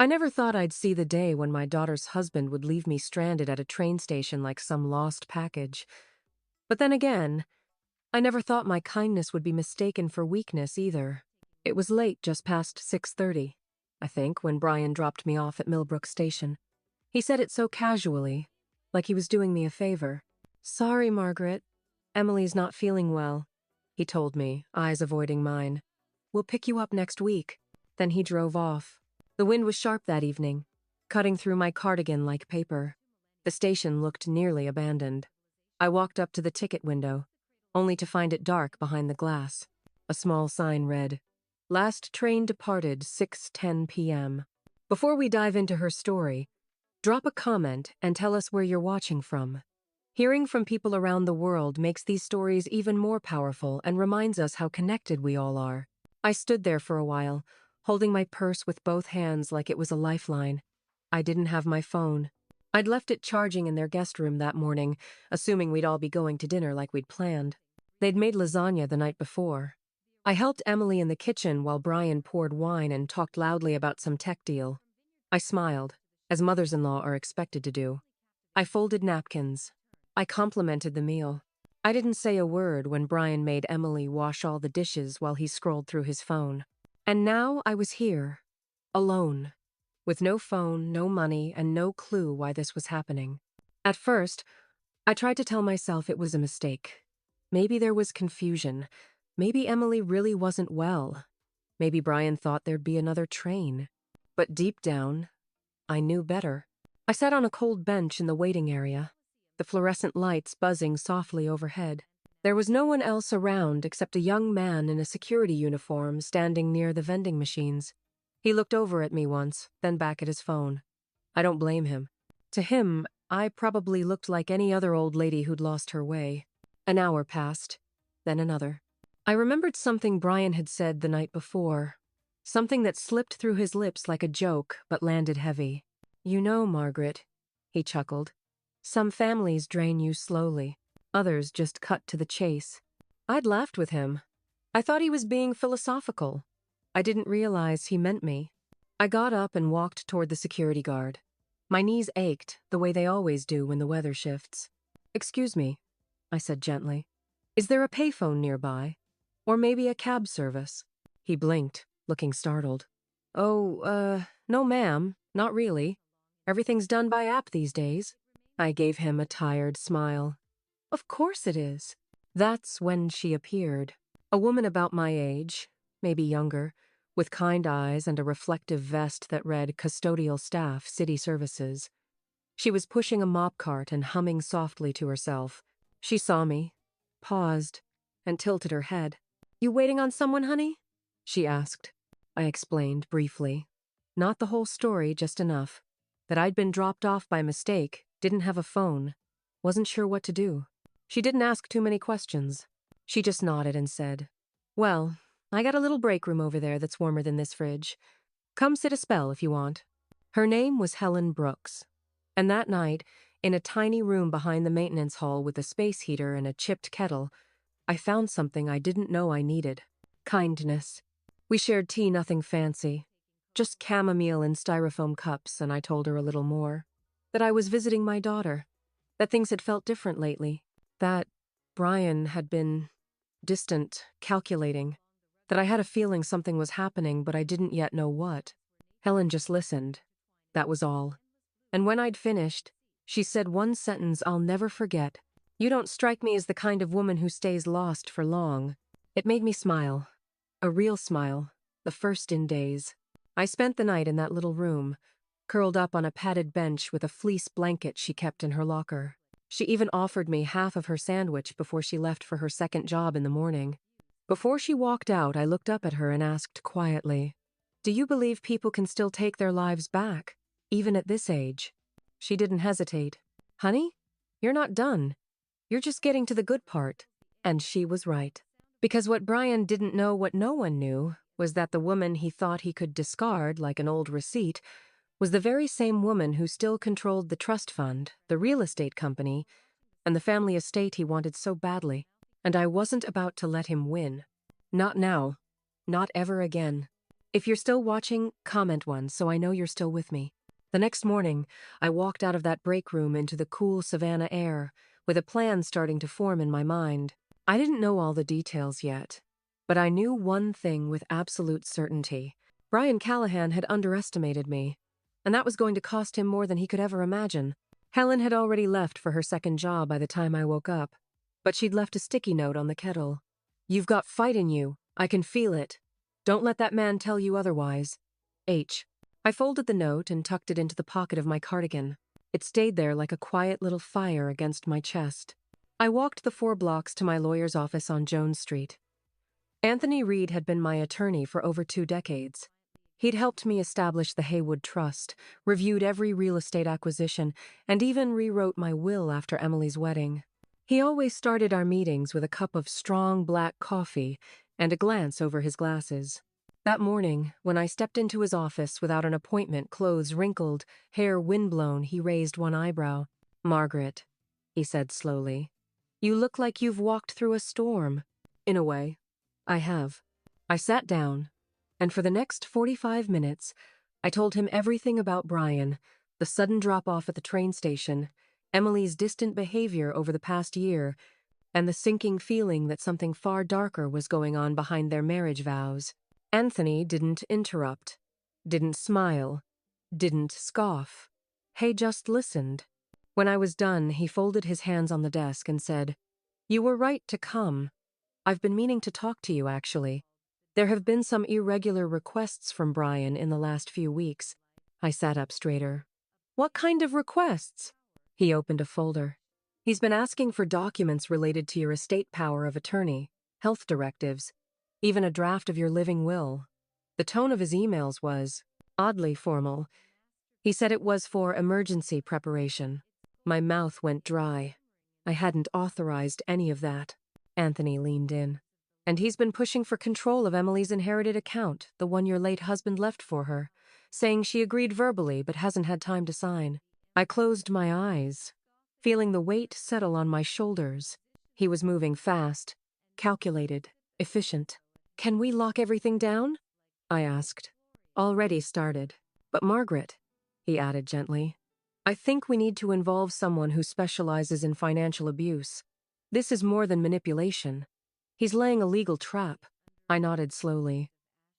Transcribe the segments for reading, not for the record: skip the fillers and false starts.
I never thought I'd see the day when my daughter's husband would leave me stranded at a train station like some lost package. But then again, I never thought my kindness would be mistaken for weakness either. It was late, just past 6:30, I think, when Brian dropped me off at Millbrook Station. He said it so casually, like he was doing me a favor. "Sorry, Margaret. Emily's not feeling well," he told me, eyes avoiding mine. "We'll pick you up next week." Then he drove off. The wind was sharp that evening, cutting through my cardigan like paper. The station looked nearly abandoned. I walked up to the ticket window, only to find it dark behind the glass. A small sign read, "Last train departed 6:10 p.m." Before we dive into her story, drop a comment and tell us where you're watching from. Hearing from people around the world makes these stories even more powerful and reminds us how connected we all are. I stood there for a while, holding my purse with both hands like it was a lifeline. I didn't have my phone. I'd left it charging in their guest room that morning, assuming we'd all be going to dinner like we'd planned. They'd made lasagna the night before. I helped Emily in the kitchen while Brian poured wine and talked loudly about some tech deal. I smiled, as mothers-in-law are expected to do. I folded napkins. I complimented the meal. I didn't say a word when Brian made Emily wash all the dishes while he scrolled through his phone. And now I was here, alone, with no phone, no money, and no clue why this was happening. At first, I tried to tell myself it was a mistake. Maybe there was confusion. Maybe Emily really wasn't well. Maybe Brian thought there'd be another train. But deep down, I knew better. I sat on a cold bench in the waiting area, the fluorescent lights buzzing softly overhead. There was no one else around except a young man in a security uniform standing near the vending machines. He looked over at me once, then back at his phone. I don't blame him. To him, I probably looked like any other old lady who'd lost her way. An hour passed, then another. I remembered something Brian had said the night before, something that slipped through his lips like a joke but landed heavy. "You know, Margaret," he chuckled, "some families drain you slowly. Others just cut to the chase." I'd laughed with him. I thought he was being philosophical. I didn't realize he meant me. I got up and walked toward the security guard. My knees ached, the way they always do when the weather shifts. "Excuse me," I said gently. "Is there a payphone nearby? Or maybe a cab service?" He blinked, looking startled. "Oh, no ma'am, not really. Everything's done by app these days." I gave him a tired smile. "Of course it is." That's when she appeared. A woman about my age, maybe younger, with kind eyes and a reflective vest that read Custodial Staff, City Services. She was pushing a mop cart and humming softly to herself. She saw me, paused, and tilted her head. "You waiting on someone, honey?" she asked. I explained briefly. Not the whole story, just enough. That I'd been dropped off by mistake, didn't have a phone, wasn't sure what to do. She didn't ask too many questions. She just nodded and said, "Well, I got a little break room over there that's warmer than this fridge. Come sit a spell if you want." Her name was Helen Brooks. And that night, in a tiny room behind the maintenance hall with a space heater and a chipped kettle, I found something I didn't know I needed. Kindness. We shared tea, nothing fancy. Just chamomile in styrofoam cups, and I told her a little more. That I was visiting my daughter. That things had felt different lately. That Brian had been distant, calculating. That I had a feeling something was happening, but I didn't yet know what. Helen just listened. That was all. And when I'd finished, she said one sentence I'll never forget. "You don't strike me as the kind of woman who stays lost for long." It made me smile. A real smile. The first in days. I spent the night in that little room, curled up on a padded bench with a fleece blanket she kept in her locker. She even offered me half of her sandwich before she left for her second job in the morning. Before she walked out, I looked up at her and asked quietly, "Do you believe people can still take their lives back, even at this age?" She didn't hesitate. "Honey, you're not done. You're just getting to the good part." And she was right. Because what Brian didn't know, what no one knew, was that the woman he thought he could discard like an old receipt was the very same woman who still controlled the trust fund, the real estate company, and the family estate he wanted so badly. And I wasn't about to let him win. Not now. Not ever again. If you're still watching, comment one so I know you're still with me. The next morning, I walked out of that break room into the cool Savannah air, with a plan starting to form in my mind. I didn't know all the details yet, but I knew one thing with absolute certainty. Brian Callahan had underestimated me, and that was going to cost him more than he could ever imagine. Helen had already left for her second job by the time I woke up, but she'd left a sticky note on the kettle. "You've got fight in you. I can feel it. Don't let that man tell you otherwise. H." I folded the note and tucked it into the pocket of my cardigan. It stayed there like a quiet little fire against my chest. I walked the 4 blocks to my lawyer's office on Jones Street. Anthony Reed had been my attorney for over 2 decades. He'd helped me establish the Haywood Trust, reviewed every real estate acquisition, and even rewrote my will after Emily's wedding. He always started our meetings with a cup of strong black coffee and a glance over his glasses. That morning, when I stepped into his office without an appointment, clothes wrinkled, hair windblown, he raised one eyebrow. "Margaret," he said slowly, "you look like you've walked through a storm." "In a way, I have." I sat down, and for the next 45 minutes, I told him everything about Brian, the sudden drop-off at the train station, Emily's distant behavior over the past year, and the sinking feeling that something far darker was going on behind their marriage vows. Anthony didn't interrupt, didn't smile, didn't scoff. He just listened. When I was done, he folded his hands on the desk and said, "You were right to come. I've been meaning to talk to you, actually. There have been some irregular requests from Brian in the last few weeks." I sat up straighter. "What kind of requests?" He opened a folder. "He's been asking for documents related to your estate power of attorney, health directives, even a draft of your living will." The tone of his emails was oddly formal. He said it was for emergency preparation. My mouth went dry. I hadn't authorized any of that. Anthony leaned in. "And he's been pushing for control of Emily's inherited account, the one your late husband left for her, saying she agreed verbally but hasn't had time to sign." I closed my eyes, feeling the weight settle on my shoulders. He was moving fast, calculated, efficient. "Can we lock everything down?" I asked. "Already started. But Margaret," he added gently, "I think we need to involve someone who specializes in financial abuse. This is more than manipulation. He's laying a legal trap." I nodded slowly.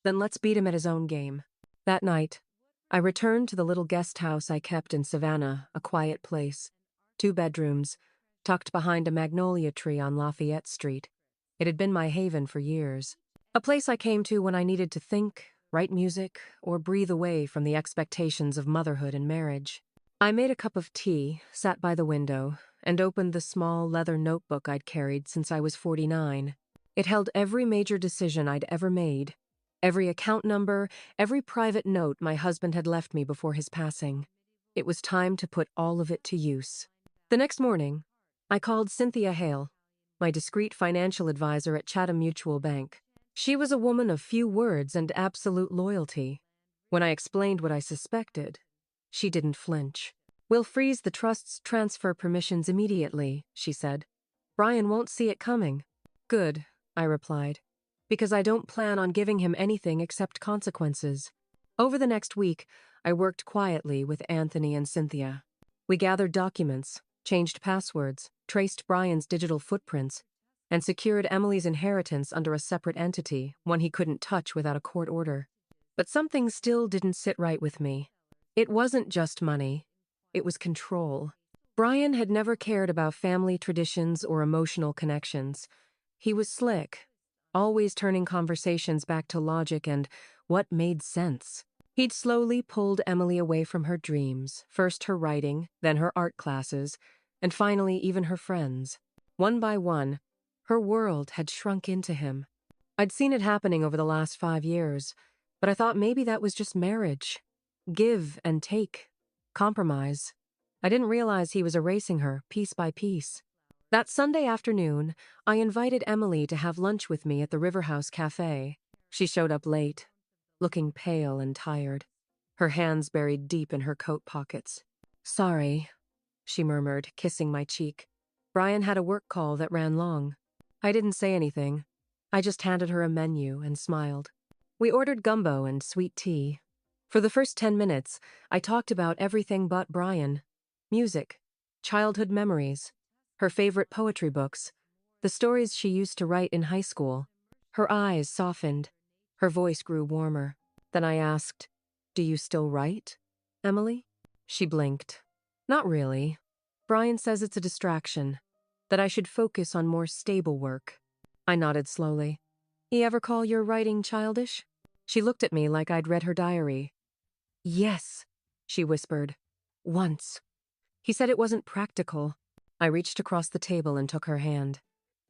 "Then let's beat him at his own game." That night, I returned to the little guest house I kept in Savannah, a quiet place. 2 bedrooms, tucked behind a magnolia tree on Lafayette Street. It had been my haven for years. A place I came to when I needed to think, write music, or breathe away from the expectations of motherhood and marriage. I made a cup of tea, sat by the window, and opened the small leather notebook I'd carried since I was 49. It held every major decision I'd ever made, every account number, every private note my husband had left me before his passing. It was time to put all of it to use. The next morning, I called Cynthia Hale, my discreet financial advisor at Chatham Mutual Bank. She was a woman of few words and absolute loyalty. When I explained what I suspected, she didn't flinch. "We'll freeze the trust's transfer permissions immediately," she said. "Brian won't see it coming." "Good," I replied, "because I don't plan on giving him anything except consequences." Over the next week, I worked quietly with Anthony and Cynthia. We gathered documents, changed passwords, traced Brian's digital footprints, and secured Emily's inheritance under a separate entity, one he couldn't touch without a court order. But something still didn't sit right with me. It wasn't just money. It was control. Brian had never cared about family traditions or emotional connections. He was slick, always turning conversations back to logic and what made sense. He'd slowly pulled Emily away from her dreams, first her writing, then her art classes, and finally even her friends. One by one, her world had shrunk into him. I'd seen it happening over the last 5 years, but I thought maybe that was just marriage. Give and take. Compromise. I didn't realize he was erasing her, piece by piece. That Sunday afternoon, I invited Emily to have lunch with me at the Riverhouse Cafe. She showed up late, looking pale and tired, her hands buried deep in her coat pockets. "Sorry," she murmured, kissing my cheek. "Brian had a work call that ran long." I didn't say anything. I just handed her a menu and smiled. We ordered gumbo and sweet tea. For the first 10 minutes, I talked about everything but Brian. Music, childhood memories, her favorite poetry books, the stories she used to write in high school. Her eyes softened. Her voice grew warmer. Then I asked, "Do you still write, Emily?" She blinked. "Not really. Brian says it's a distraction, that I should focus on more stable work." I nodded slowly. "You ever call your writing childish?" She looked at me like I'd read her diary. "Yes," she whispered. "Once." He said it wasn't practical. I reached across the table and took her hand.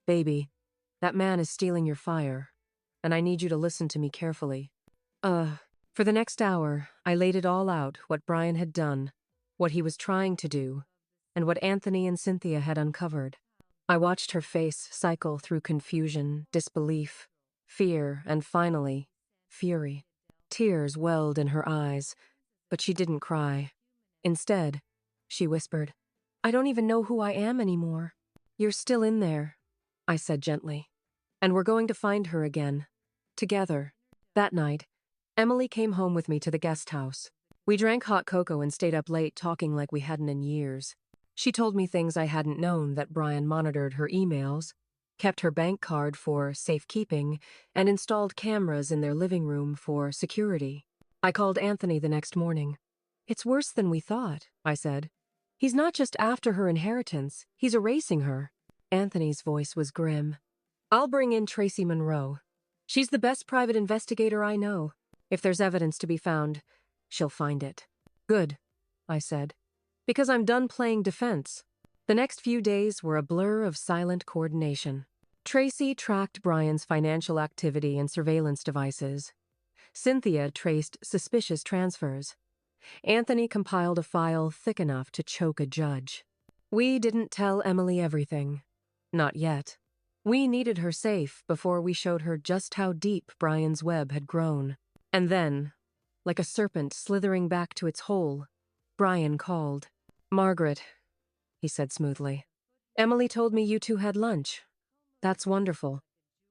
"Baby, that man is stealing your fire, and I need you to listen to me carefully." For the next hour, I laid it all out, what Brian had done, what he was trying to do, and what Anthony and Cynthia had uncovered. I watched her face cycle through confusion, disbelief, fear, and finally, fury. Tears welled in her eyes, but she didn't cry. Instead, she whispered, "I don't even know who I am anymore." "You're still in there," I said gently. "And we're going to find her again. Together." That night, Emily came home with me to the guest house. We drank hot cocoa and stayed up late talking like we hadn't in years. She told me things I hadn't known, that Brian monitored her emails, kept her bank card for safekeeping, and installed cameras in their living room for security. I called Anthony the next morning. "It's worse than we thought," I said. "He's not just after her inheritance, he's erasing her." Anthony's voice was grim. "I'll bring in Tracy Monroe. She's the best private investigator I know. If there's evidence to be found, she'll find it." "Good," I said, "because I'm done playing defense." The next few days were a blur of silent coordination. Tracy tracked Brian's financial activity and surveillance devices. Cynthia traced suspicious transfers. Anthony compiled a file thick enough to choke a judge. We didn't tell Emily everything. Not yet. We needed her safe before we showed her just how deep Brian's web had grown. And then, like a serpent slithering back to its hole, Brian called. "Margaret," he said smoothly. "Emily told me you two had lunch. That's wonderful.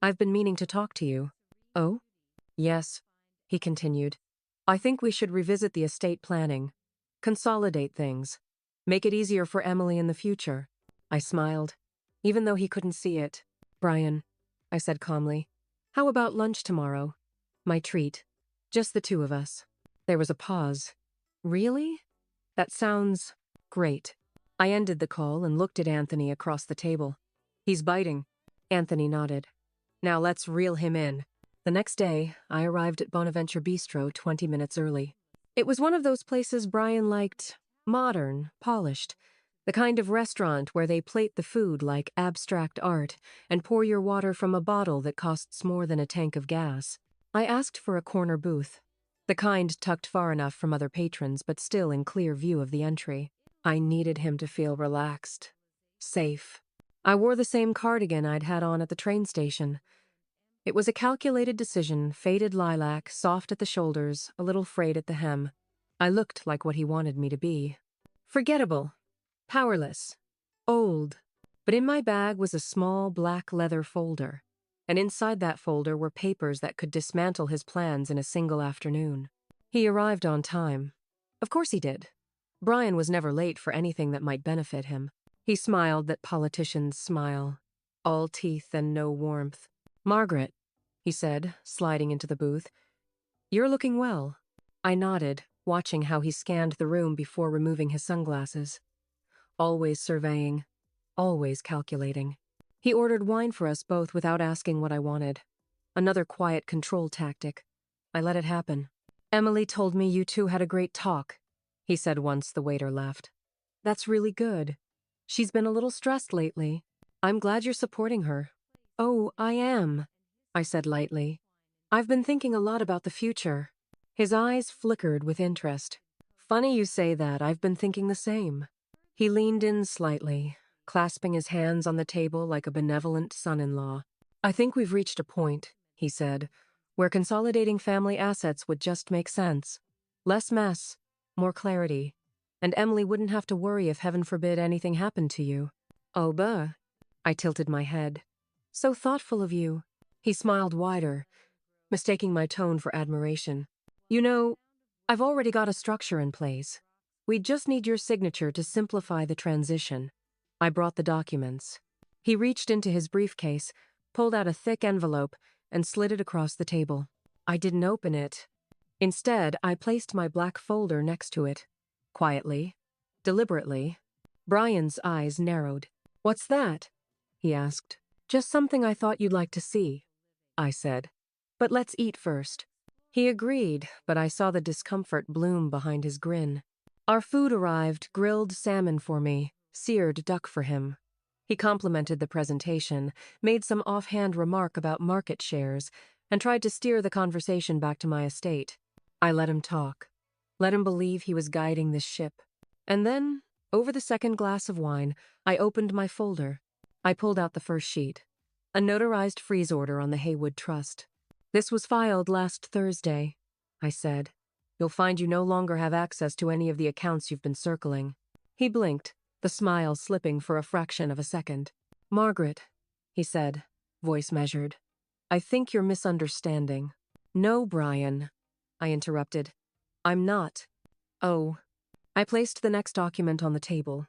I've been meaning to talk to you." "Oh?" "Yes," he continued. "I think we should revisit the estate planning, consolidate things, make it easier for Emily in the future." I smiled, even though he couldn't see it. "Brian," I said calmly, "how about lunch tomorrow? My treat. Just the two of us." There was a pause. "Really? That sounds great." I ended the call and looked at Anthony across the table. "He's biting." Anthony nodded. "Now let's reel him in." The next day, I arrived at Bonaventure Bistro 20 minutes early. It was one of those places Brian liked, modern, polished, the kind of restaurant where they plate the food like abstract art and pour your water from a bottle that costs more than a tank of gas. I asked for a corner booth, the kind tucked far enough from other patrons but still in clear view of the entry. I needed him to feel relaxed, safe. I wore the same cardigan I'd had on at the train station. It was a calculated decision, faded lilac, soft at the shoulders, a little frayed at the hem. I looked like what he wanted me to be. Forgettable, powerless, old. But in my bag was a small black leather folder, and inside that folder were papers that could dismantle his plans in a single afternoon. He arrived on time. Of course he did. Brian was never late for anything that might benefit him. He smiled that politicians smile, all teeth and no warmth. "Margaret," he said, sliding into the booth, "you're looking well." I nodded, watching how he scanned the room before removing his sunglasses. Always surveying, always calculating. He ordered wine for us both without asking what I wanted. Another quiet control tactic. I let it happen. "Emily told me you two had a great talk," he said once the waiter left. "That's really good. She's been a little stressed lately. I'm glad you're supporting her." "Oh, I am," I said lightly. "I've been thinking a lot about the future." His eyes flickered with interest. "Funny you say that. I've been thinking the same." He leaned in slightly, clasping his hands on the table like a benevolent son-in-law. "I think we've reached a point," he said, "where consolidating family assets would just make sense. Less mess, more clarity. And Emily wouldn't have to worry if, heaven forbid, anything happened to you." "Oh, I tilted my head. "So thoughtful of you." He smiled wider. mistaking my tone for admiration. You know, I've already got a structure in place. We just need your signature to simplify the transition. I brought the documents. He reached into his briefcase, pulled out a thick envelope, and slid it across the table. I didn't open it. Instead, I placed my black folder next to it. Quietly, deliberately. Brian's eyes narrowed. "What's that?" he asked. "Just something I thought you'd like to see," I said. "But let's eat first." He agreed, but I saw the discomfort bloom behind his grin. Our food arrived, grilled salmon for me, seared duck for him. He complimented the presentation, made some offhand remark about market shares, and tried to steer the conversation back to my estate. I let him talk, let him believe he was guiding this ship. And then, over the second glass of wine, I opened my folder. I pulled out the first sheet. A notarized freeze order on the Haywood Trust. "This was filed last Thursday," I said. "You'll find you no longer have access to any of the accounts you've been circling." He blinked, the smile slipping for a fraction of a second. "Margaret," he said, voice measured, "I think you're misunderstanding." "No, Brian," I interrupted. "I'm not." "Oh." I placed the next document on the table.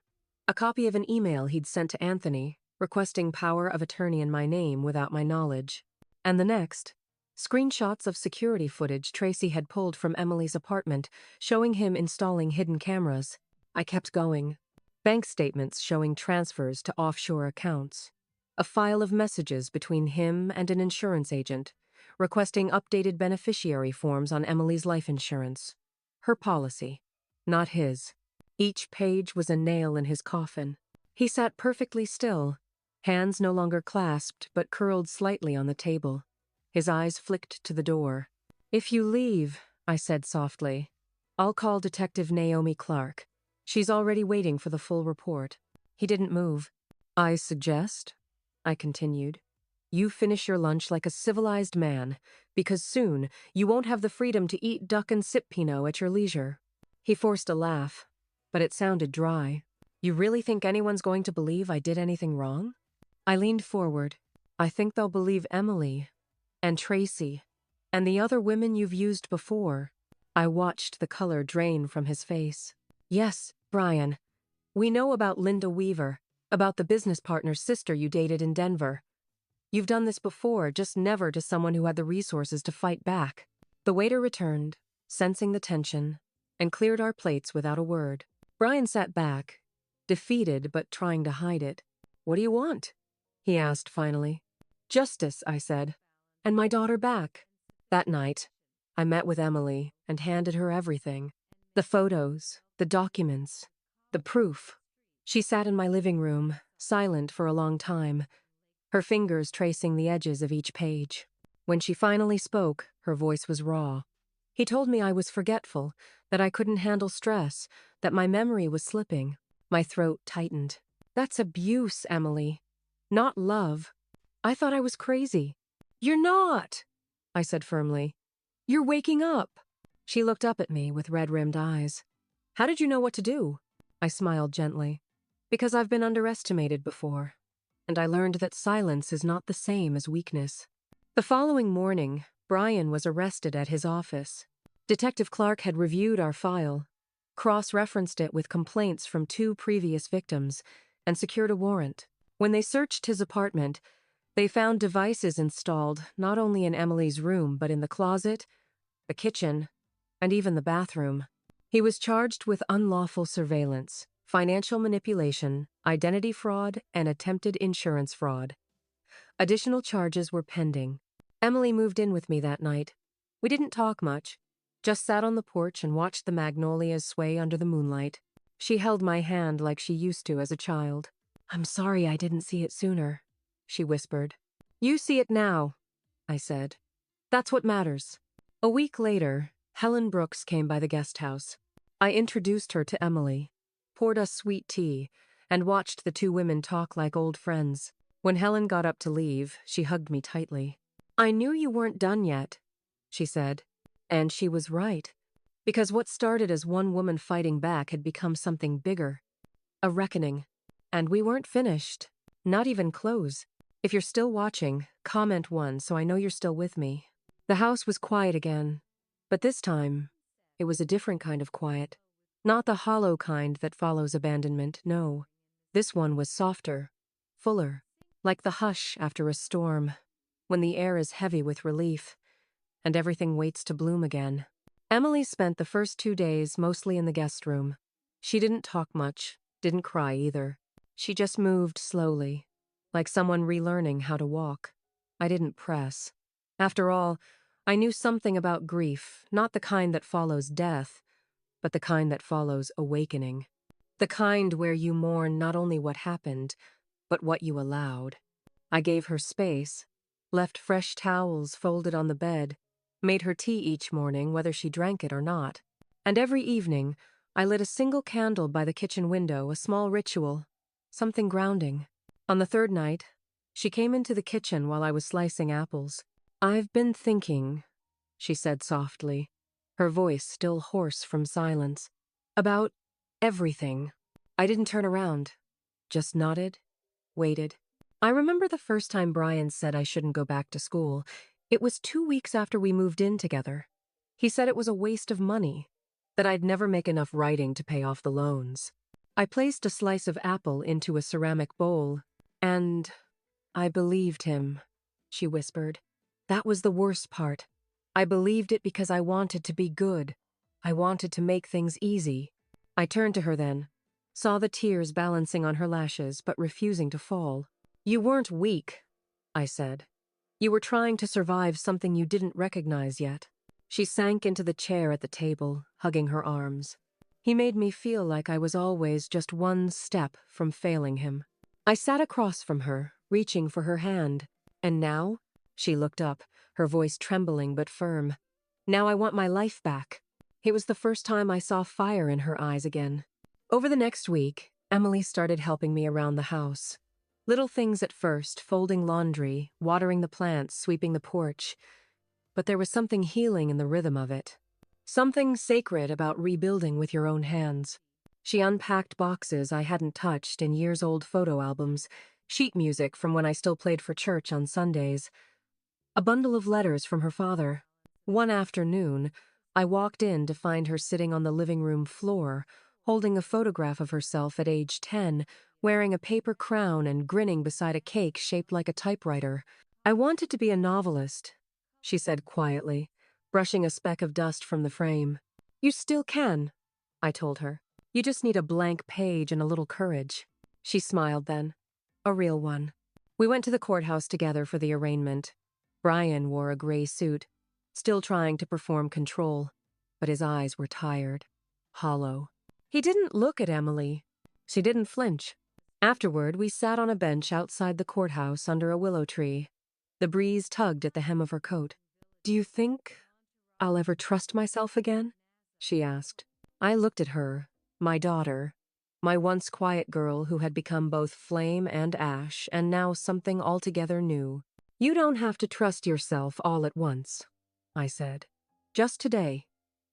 A copy of an email he'd sent to Anthony, requesting power of attorney in my name without my knowledge. And the next, screenshots of security footage Tracy had pulled from Emily's apartment, showing him installing hidden cameras. I kept going. Bank statements showing transfers to offshore accounts. A file of messages between him and an insurance agent, requesting updated beneficiary forms on Emily's life insurance. Her policy, not his. Each page was a nail in his coffin. He sat perfectly still, hands no longer clasped but curled slightly on the table. His eyes flicked to the door. "If you leave," I said softly, "I'll call Detective Naomi Clark. She's already waiting for the full report." He didn't move. "I suggest," I continued, "you finish your lunch like a civilized man, because soon you won't have the freedom to eat duck and sip Pinot at your leisure." He forced a laugh, but it sounded dry. "You really think anyone's going to believe I did anything wrong?" I leaned forward. "I think they'll believe Emily, and Tracy, and the other women you've used before." I watched the color drain from his face. "Yes, Brian. We know about Linda Weaver, about the business partner's sister you dated in Denver. You've done this before, just never to someone who had the resources to fight back." The waiter returned, sensing the tension, and cleared our plates without a word. Brian sat back, defeated but trying to hide it. "What do you want?" he asked finally. "Justice," I said. "And my daughter back." That night, I met with Emily and handed her everything. The photos, the documents, the proof. She sat in my living room, silent for a long time, her fingers tracing the edges of each page. When she finally spoke, her voice was raw. He told me I was forgetful, that I couldn't handle stress, that my memory was slipping. My throat tightened. "That's abuse, Emily. Not love. I thought I was crazy." "You're not," I said firmly. "You're waking up." She looked up at me with red-rimmed eyes. "How did you know what to do?" I smiled gently. "Because I've been underestimated before, and I learned that silence is not the same as weakness." The following morning, Brian was arrested at his office. Detective Clark had reviewed our file, cross-referenced it with complaints from 2 previous victims, and secured a warrant. When they searched his apartment, they found devices installed not only in Emily's room but in the closet, the kitchen, and even the bathroom. He was charged with unlawful surveillance, financial manipulation, identity fraud, and attempted insurance fraud. Additional charges were pending. Emily moved in with me that night. We didn't talk much, just sat on the porch and watched the magnolias sway under the moonlight. She held my hand like she used to as a child. "I'm sorry I didn't see it sooner," she whispered. "You see it now," I said. "That's what matters." A week later, Helen Brooks came by the guest house. I introduced her to Emily, poured us sweet tea, and watched the 2 women talk like old friends. When Helen got up to leave, she hugged me tightly. "I knew you weren't done yet," she said. And she was right, because what started as one woman fighting back had become something bigger. A reckoning. And we weren't finished. Not even close. If you're still watching, comment 1 so I know you're still with me. The house was quiet again, but this time, it was a different kind of quiet. Not the hollow kind that follows abandonment, no. This one was softer, fuller, like the hush after a storm, when the air is heavy with relief, and everything waits to bloom again. Emily spent the first 2 days mostly in the guest room. She didn't talk much, didn't cry either. She just moved slowly, like someone relearning how to walk. I didn't press. After all, I knew something about grief, not the kind that follows death, but the kind that follows awakening. The kind where you mourn not only what happened, but what you allowed. I gave her space, left fresh towels folded on the bed, made her tea each morning whether she drank it or not. And every evening, I lit a single candle by the kitchen window, a small ritual, something grounding. On the third night, she came into the kitchen while I was slicing apples. "I've been thinking," she said softly, her voice still hoarse from silence, "about everything." I didn't turn around, just nodded, waited. I remember the first time Brian said I shouldn't go back to school. It was 2 weeks after we moved in together. He said it was a waste of money, that I'd never make enough writing to pay off the loans. I placed a slice of apple into a ceramic bowl, and I believed him, she whispered. That was the worst part. I believed it because I wanted to be good. I wanted to make things easy. I turned to her then, saw the tears balancing on her lashes but refusing to fall. "You weren't weak," I said. "You were trying to survive something you didn't recognize yet." She sank into the chair at the table, hugging her arms. He made me feel like I was always just one step from failing him. I sat across from her, reaching for her hand. "And now?" She looked up, her voice trembling but firm. "Now I want my life back." It was the first time I saw fire in her eyes again. Over the next week, Emily started helping me around the house. Little things at first, folding laundry, watering the plants, sweeping the porch. But there was something healing in the rhythm of it. Something sacred about rebuilding with your own hands. She unpacked boxes I hadn't touched in years-old photo albums, sheet music from when I still played for church on Sundays, a bundle of letters from her father. One afternoon, I walked in to find her sitting on the living room floor, holding a photograph of herself at age 10, wearing a paper crown and grinning beside a cake shaped like a typewriter. "I wanted to be a novelist," she said quietly, brushing a speck of dust from the frame. "You still can," I told her. "You just need a blank page and a little courage." She smiled then. A real one. We went to the courthouse together for the arraignment. Brian wore a gray suit, still trying to perform control, but his eyes were tired, hollow. He didn't look at Emily. She didn't flinch. Afterward, we sat on a bench outside the courthouse under a willow tree. The breeze tugged at the hem of her coat. "Do you think I'll ever trust myself again?" she asked. I looked at her, my daughter, my once quiet girl who had become both flame and ash, and now something altogether new. "You don't have to trust yourself all at once," I said. "Just today,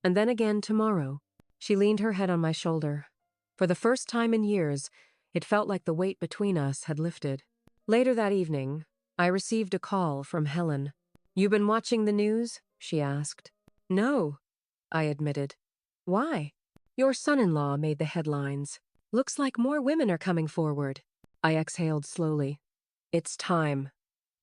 and then again tomorrow." She leaned her head on my shoulder. For the first time in years, it felt like the weight between us had lifted. Later that evening, I received a call from Helen. "You been watching the news?" she asked. "No," I admitted. "Why?" "Your son-in-law made the headlines. Looks like more women are coming forward." I exhaled slowly. "It's time,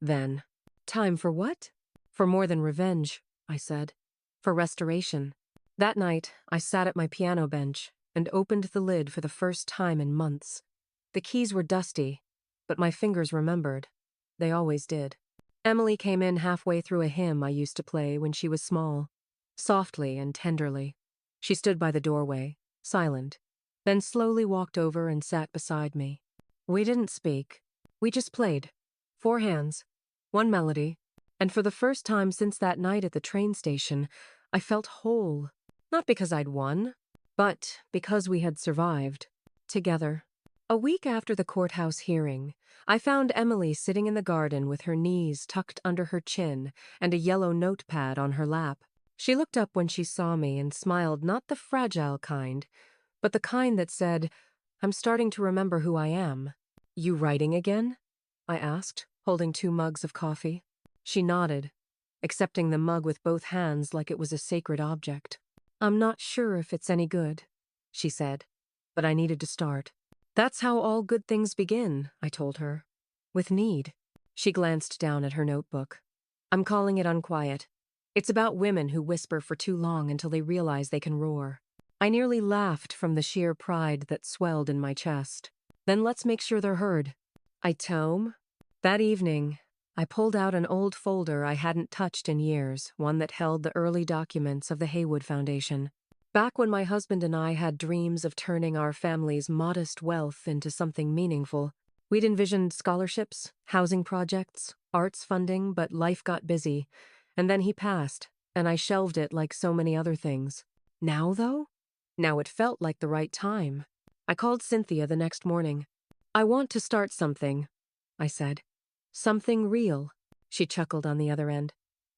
then." "Time for what?" "For more than revenge," I said. "For restoration." That night, I sat at my piano bench and opened the lid for the first time in months. The keys were dusty, but my fingers remembered. They always did. Emily came in halfway through a hymn I used to play when she was small, softly and tenderly. She stood by the doorway, silent, then slowly walked over and sat beside me. We didn't speak. We just played. 4 hands, one melody, and for the first time since that night at the train station, I felt whole. Not because I'd won, but because we had survived. Together. A week after the courthouse hearing, I found Emily sitting in the garden with her knees tucked under her chin and a yellow notepad on her lap. She looked up when she saw me and smiled, not the fragile kind, but the kind that said, "I'm starting to remember who I am." "You writing again?" I asked, holding 2 mugs of coffee. She nodded. accepting the mug with both hands like it was a sacred object. "I'm not sure if it's any good," she said, but I needed to start. "That's how all good things begin," I told her. "With need." She glanced down at her notebook. "I'm calling it Unquiet. It's about women who whisper for too long until they realize they can roar." I nearly laughed from the sheer pride that swelled in my chest. "Then let's make sure they're heard." I tome. That evening, I pulled out an old folder I hadn't touched in years, one that held the early documents of the Haywood Foundation. Back when my husband and I had dreams of turning our family's modest wealth into something meaningful, we'd envisioned scholarships, housing projects, arts funding, but life got busy, and then he passed, and I shelved it like so many other things. Now, though? Now it felt like the right time. I called Cynthia the next morning. "I want to start something," I said. "Something real." She chuckled on the other end.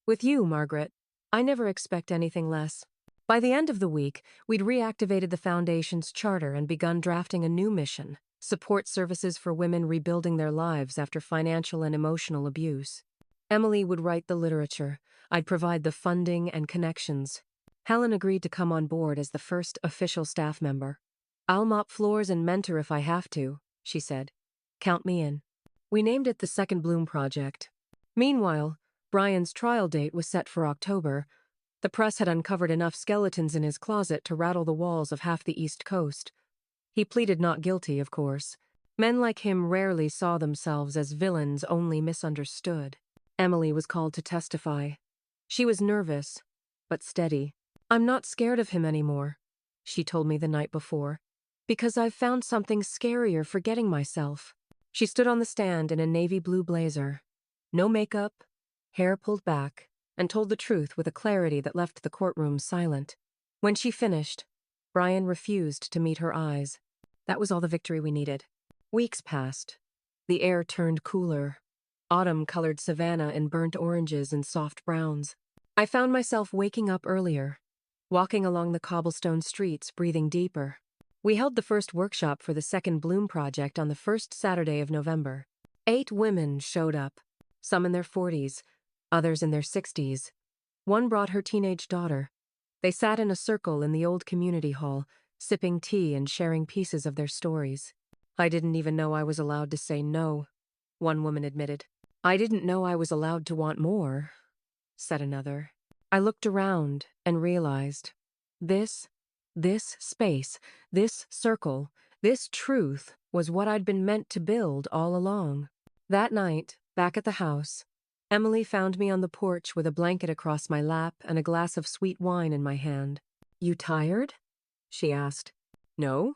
"With you, Margaret. I never expect anything less." By the end of the week, we'd reactivated the Foundation's charter and begun drafting a new mission: support services for women rebuilding their lives after financial and emotional abuse. Emily would write the literature. I'd provide the funding and connections. Helen agreed to come on board as the first official staff member. "I'll mop floors and mentor if I have to," she said. "Count me in." We named it the Second Bloom Project. Meanwhile, Brian's trial date was set for October. The press had uncovered enough skeletons in his closet to rattle the walls of half the East Coast. He pleaded not guilty, of course. Men like him rarely saw themselves as villains only misunderstood. Emily was called to testify. She was nervous, but steady. "I'm not scared of him anymore," she told me the night before, "because I've found something scarier for getting myself." She stood on the stand in a navy blue blazer. No makeup, hair pulled back, and told the truth with a clarity that left the courtroom silent. When she finished, Brian refused to meet her eyes. That was all the victory we needed. Weeks passed. The air turned cooler. Autumn colored savanna in burnt oranges and soft browns. I found myself waking up earlier, walking along the cobblestone streets, breathing deeper. We held the first workshop for the Second Bloom Project on the first Saturday of November. 8 women showed up, some in their 40s, others in their 60s. One brought her teenage daughter. They sat in a circle in the old community hall, sipping tea and sharing pieces of their stories. "I didn't even know I was allowed to say no," one woman admitted. "I didn't know I was allowed to want more," said another. I looked around and realized this space, this circle, this truth was what I'd been meant to build all along. That night, back at the house, Emily found me on the porch with a blanket across my lap and a glass of sweet wine in my hand. "You tired?" she asked. "No,"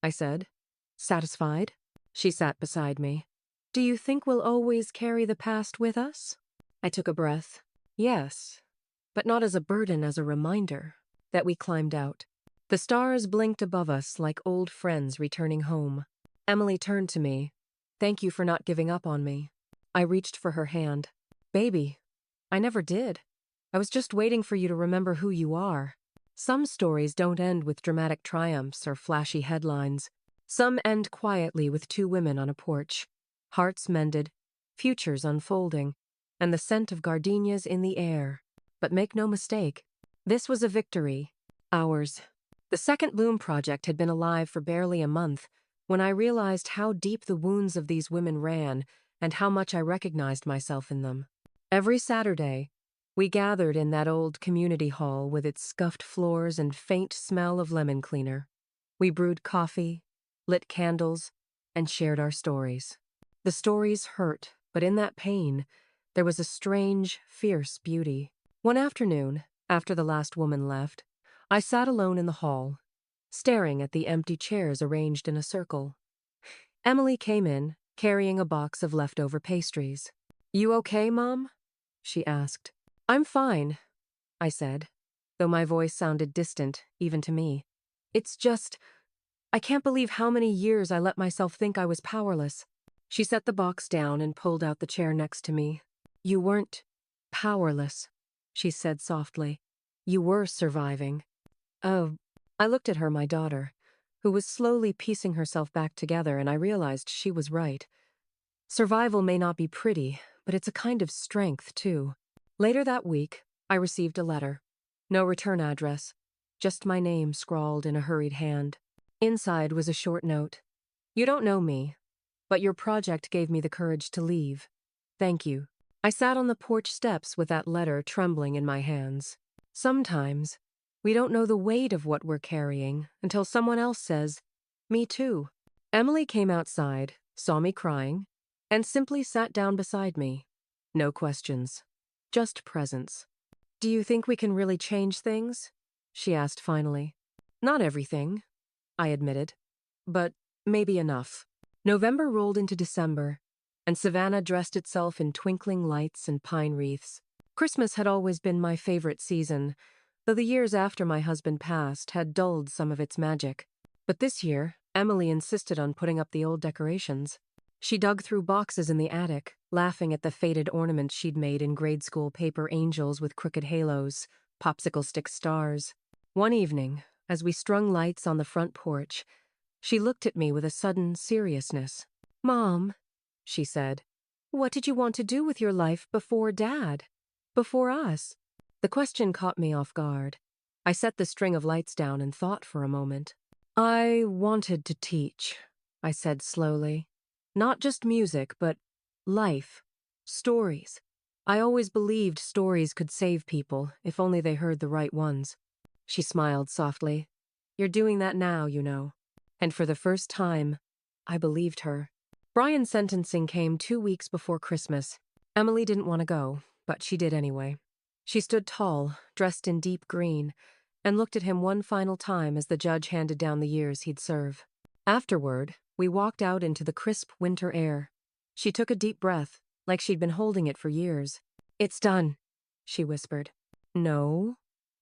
I said. "Satisfied?" She sat beside me. "Do you think we'll always carry the past with us?" I took a breath. Yes, but not as a burden, as a reminder. That we climbed out. The stars blinked above us like old friends returning home. Emily turned to me. "Thank you for not giving up on me." I reached for her hand. "Baby, I never did. I was just waiting for you to remember who you are." Some stories don't end with dramatic triumphs or flashy headlines. Some end quietly with 2 women on a porch, hearts mended, futures unfolding, and the scent of gardenias in the air. But make no mistake, this was a victory. Ours. The Second Bloom Project had been alive for barely a month when I realized how deep the wounds of these women ran and how much I recognized myself in them. Every Saturday, we gathered in that old community hall with its scuffed floors and faint smell of lemon cleaner. We brewed coffee, lit candles, and shared our stories. The stories hurt, but in that pain, there was a strange, fierce beauty. One afternoon, after the last woman left, I sat alone in the hall, staring at the empty chairs arranged in a circle. Emily came in, carrying a box of leftover pastries. "You okay, Mom?" she asked. "I'm fine," I said, though my voice sounded distant, even to me. "It's just, I can't believe how many years I let myself think I was powerless." She set the box down and pulled out the chair next to me. "You weren't powerless," she said softly. "You were surviving." Oh, I looked at her, my daughter, who was slowly piecing herself back together, and I realized she was right. Survival may not be pretty, but it's a kind of strength, too. Later that week, I received a letter. No return address, just my name scrawled in a hurried hand. Inside was a short note. You don't know me, but your project gave me the courage to leave. Thank you. I sat on the porch steps with that letter trembling in my hands. Sometimes, we don't know the weight of what we're carrying until someone else says, "Me too." Emily came outside, saw me crying, and simply sat down beside me. No questions, just presence. "Do you think we can really change things?" she asked finally. "Not everything," I admitted, "but maybe enough." November rolled into December, and Savannah dressed itself in twinkling lights and pine wreaths. Christmas had always been my favorite season, though the years after my husband passed had dulled some of its magic. But this year, Emily insisted on putting up the old decorations. She dug through boxes in the attic, laughing at the faded ornaments she'd made in grade school paper angels with crooked halos, popsicle stick stars. One evening, as we strung lights on the front porch, she looked at me with a sudden seriousness. "Mom," she said, "what did you want to do with your life before Dad? Before us?" The question caught me off guard. I set the string of lights down and thought for a moment. "I wanted to teach," I said slowly. "Not just music, but life. Stories. I always believed stories could save people, if only they heard the right ones." She smiled softly. "You're doing that now, you know." And for the first time, I believed her. Brian's sentencing came 2 weeks before Christmas. Emily didn't want to go, but she did anyway. She stood tall, dressed in deep green, and looked at him one final time as the judge handed down the years he'd serve. Afterward, we walked out into the crisp winter air. She took a deep breath, like she'd been holding it for years. "It's done," she whispered. "No,"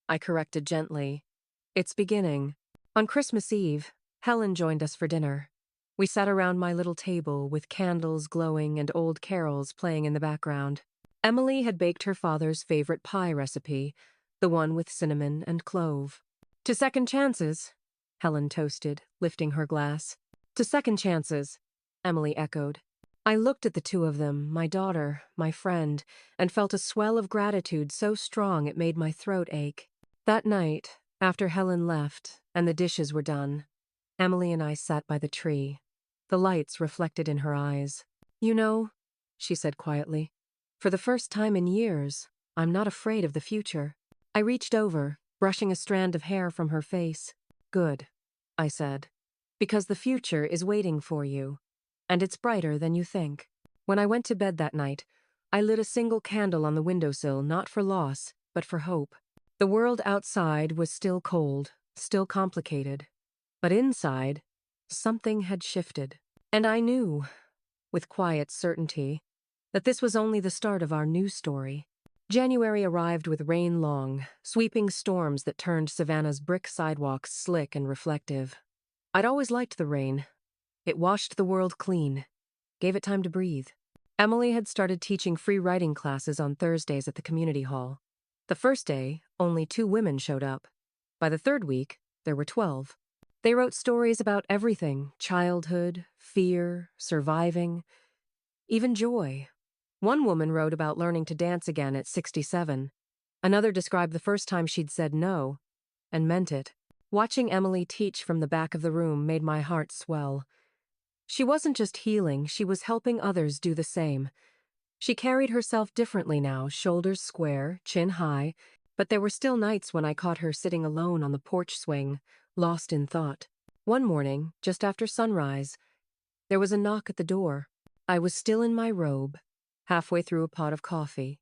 I corrected gently. "It's beginning." On Christmas Eve, Helen joined us for dinner. We sat around my little table with candles glowing and old carols playing in the background. Emily had baked her father's favorite pie recipe, the one with cinnamon and clove. "To second chances," Helen toasted, lifting her glass. "To second chances," Emily echoed. I looked at the two of them, my daughter, my friend, and felt a swell of gratitude so strong it made my throat ache. That night, after Helen left and the dishes were done, Emily and I sat by the tree, the lights reflected in her eyes. "You know," she said quietly, "for the first time in years, I'm not afraid of the future." I reached over, brushing a strand of hair from her face. "Good," I said, "because the future is waiting for you, and it's brighter than you think." When I went to bed that night, I lit a single candle on the windowsill, not for loss, but for hope. The world outside was still cold, still complicated. But inside, something had shifted. And I knew, with quiet certainty, that this was only the start of our new story. January arrived with rain long, sweeping storms that turned Savannah's brick sidewalks slick and reflective. I'd always liked the rain. It washed the world clean, gave it time to breathe. Emily had started teaching free writing classes on Thursdays at the community hall. The first day, only 2 women showed up. By the third week, there were 12. They wrote stories about everything: childhood, fear, surviving, even joy. One woman wrote about learning to dance again at 67. Another described the first time she'd said no, and meant it. Watching Emily teach from the back of the room made my heart swell. She wasn't just healing, she was helping others do the same. She carried herself differently now, shoulders square, chin high, but there were still nights when I caught her sitting alone on the porch swing, lost in thought. One morning, just after sunrise, there was a knock at the door. I was still in my robe, halfway through a pot of coffee,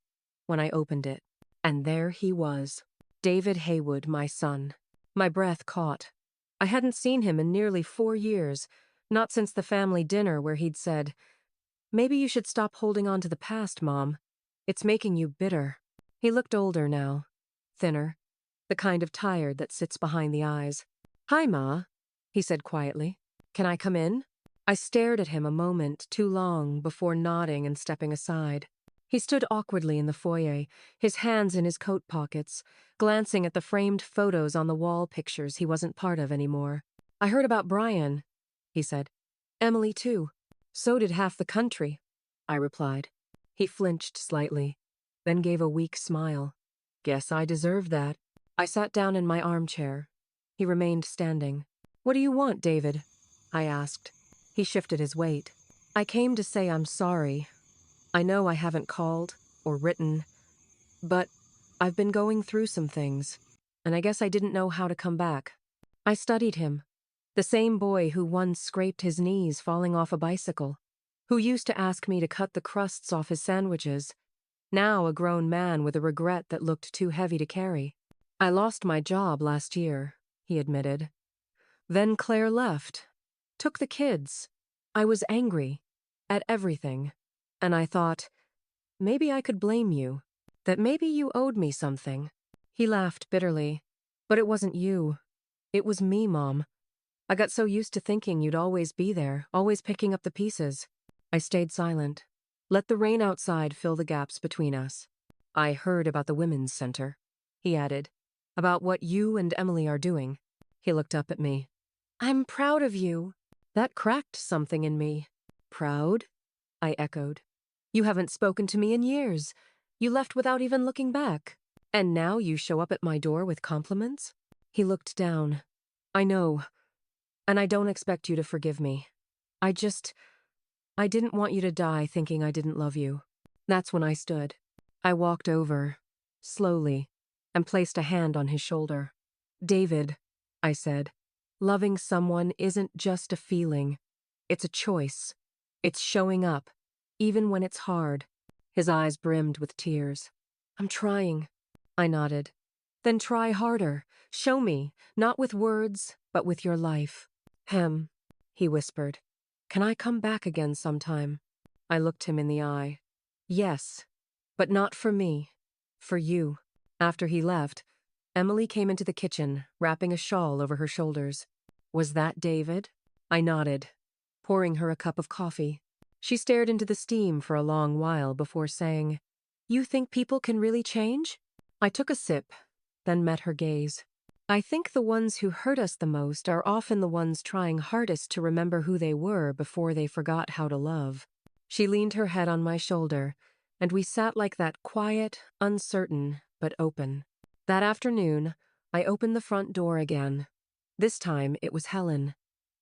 when I opened it. And there he was, David Haywood, my son. My breath caught. I hadn't seen him in nearly 4 years, not since the family dinner where he'd said, "Maybe you should stop holding on to the past, Mom. It's making you bitter." He looked older now, thinner, the kind of tired that sits behind the eyes. "Hi, Ma," he said quietly. "Can I come in?" I stared at him a moment too long before nodding and stepping aside. He stood awkwardly in the foyer, his hands in his coat pockets, glancing at the framed photos on the wall pictures he wasn't part of anymore. "I heard about Brian," he said. "Emily, too. So did half the country," I replied. He flinched slightly. then gave a weak smile. Guess I deserved that. I sat down in my armchair. He remained standing. What do you want, David? I asked. He shifted his weight. I came to say I'm sorry. I know I haven't called or written, but I've been going through some things, and I guess I didn't know how to come back. I studied him. The same boy who once scraped his knees falling off a bicycle, who used to ask me to cut the crusts off his sandwiches, now a grown man with a regret that looked too heavy to carry. I lost my job last year, he admitted. Then Claire left, took the kids. I was angry at everything, and I thought, maybe I could blame you, that maybe you owed me something. He laughed bitterly. But it wasn't you. It was me, Mom. I got so used to thinking you'd always be there, always picking up the pieces. I stayed silent. Let the rain outside fill the gaps between us. I heard about the women's center, he added, about what you and Emily are doing. He looked up at me. I'm proud of you. That cracked something in me. Proud? I echoed. You haven't spoken to me in years. You left without even looking back. And now you show up at my door with compliments? He looked down. I know. And I don't expect you to forgive me. I didn't want you to die thinking I didn't love you. That's when I stood. I walked over, slowly, and placed a hand on his shoulder. David, I said, loving someone isn't just a feeling. It's a choice. It's showing up, even when it's hard. His eyes brimmed with tears. I'm trying. I nodded. Then try harder. Show me, not with words, but with your life. He whispered. Can I come back again sometime? I looked him in the eye. Yes, but not for me. For you. After he left, Emily came into the kitchen, wrapping a shawl over her shoulders. Was that David? I nodded, pouring her a cup of coffee. She stared into the steam for a long while before saying, You think people can really change? I took a sip, then met her gaze. I think the ones who hurt us the most are often the ones trying hardest to remember who they were before they forgot how to love. She leaned her head on my shoulder, and we sat like that, quiet, uncertain, but open. That afternoon, I opened the front door again. This time, it was Helen.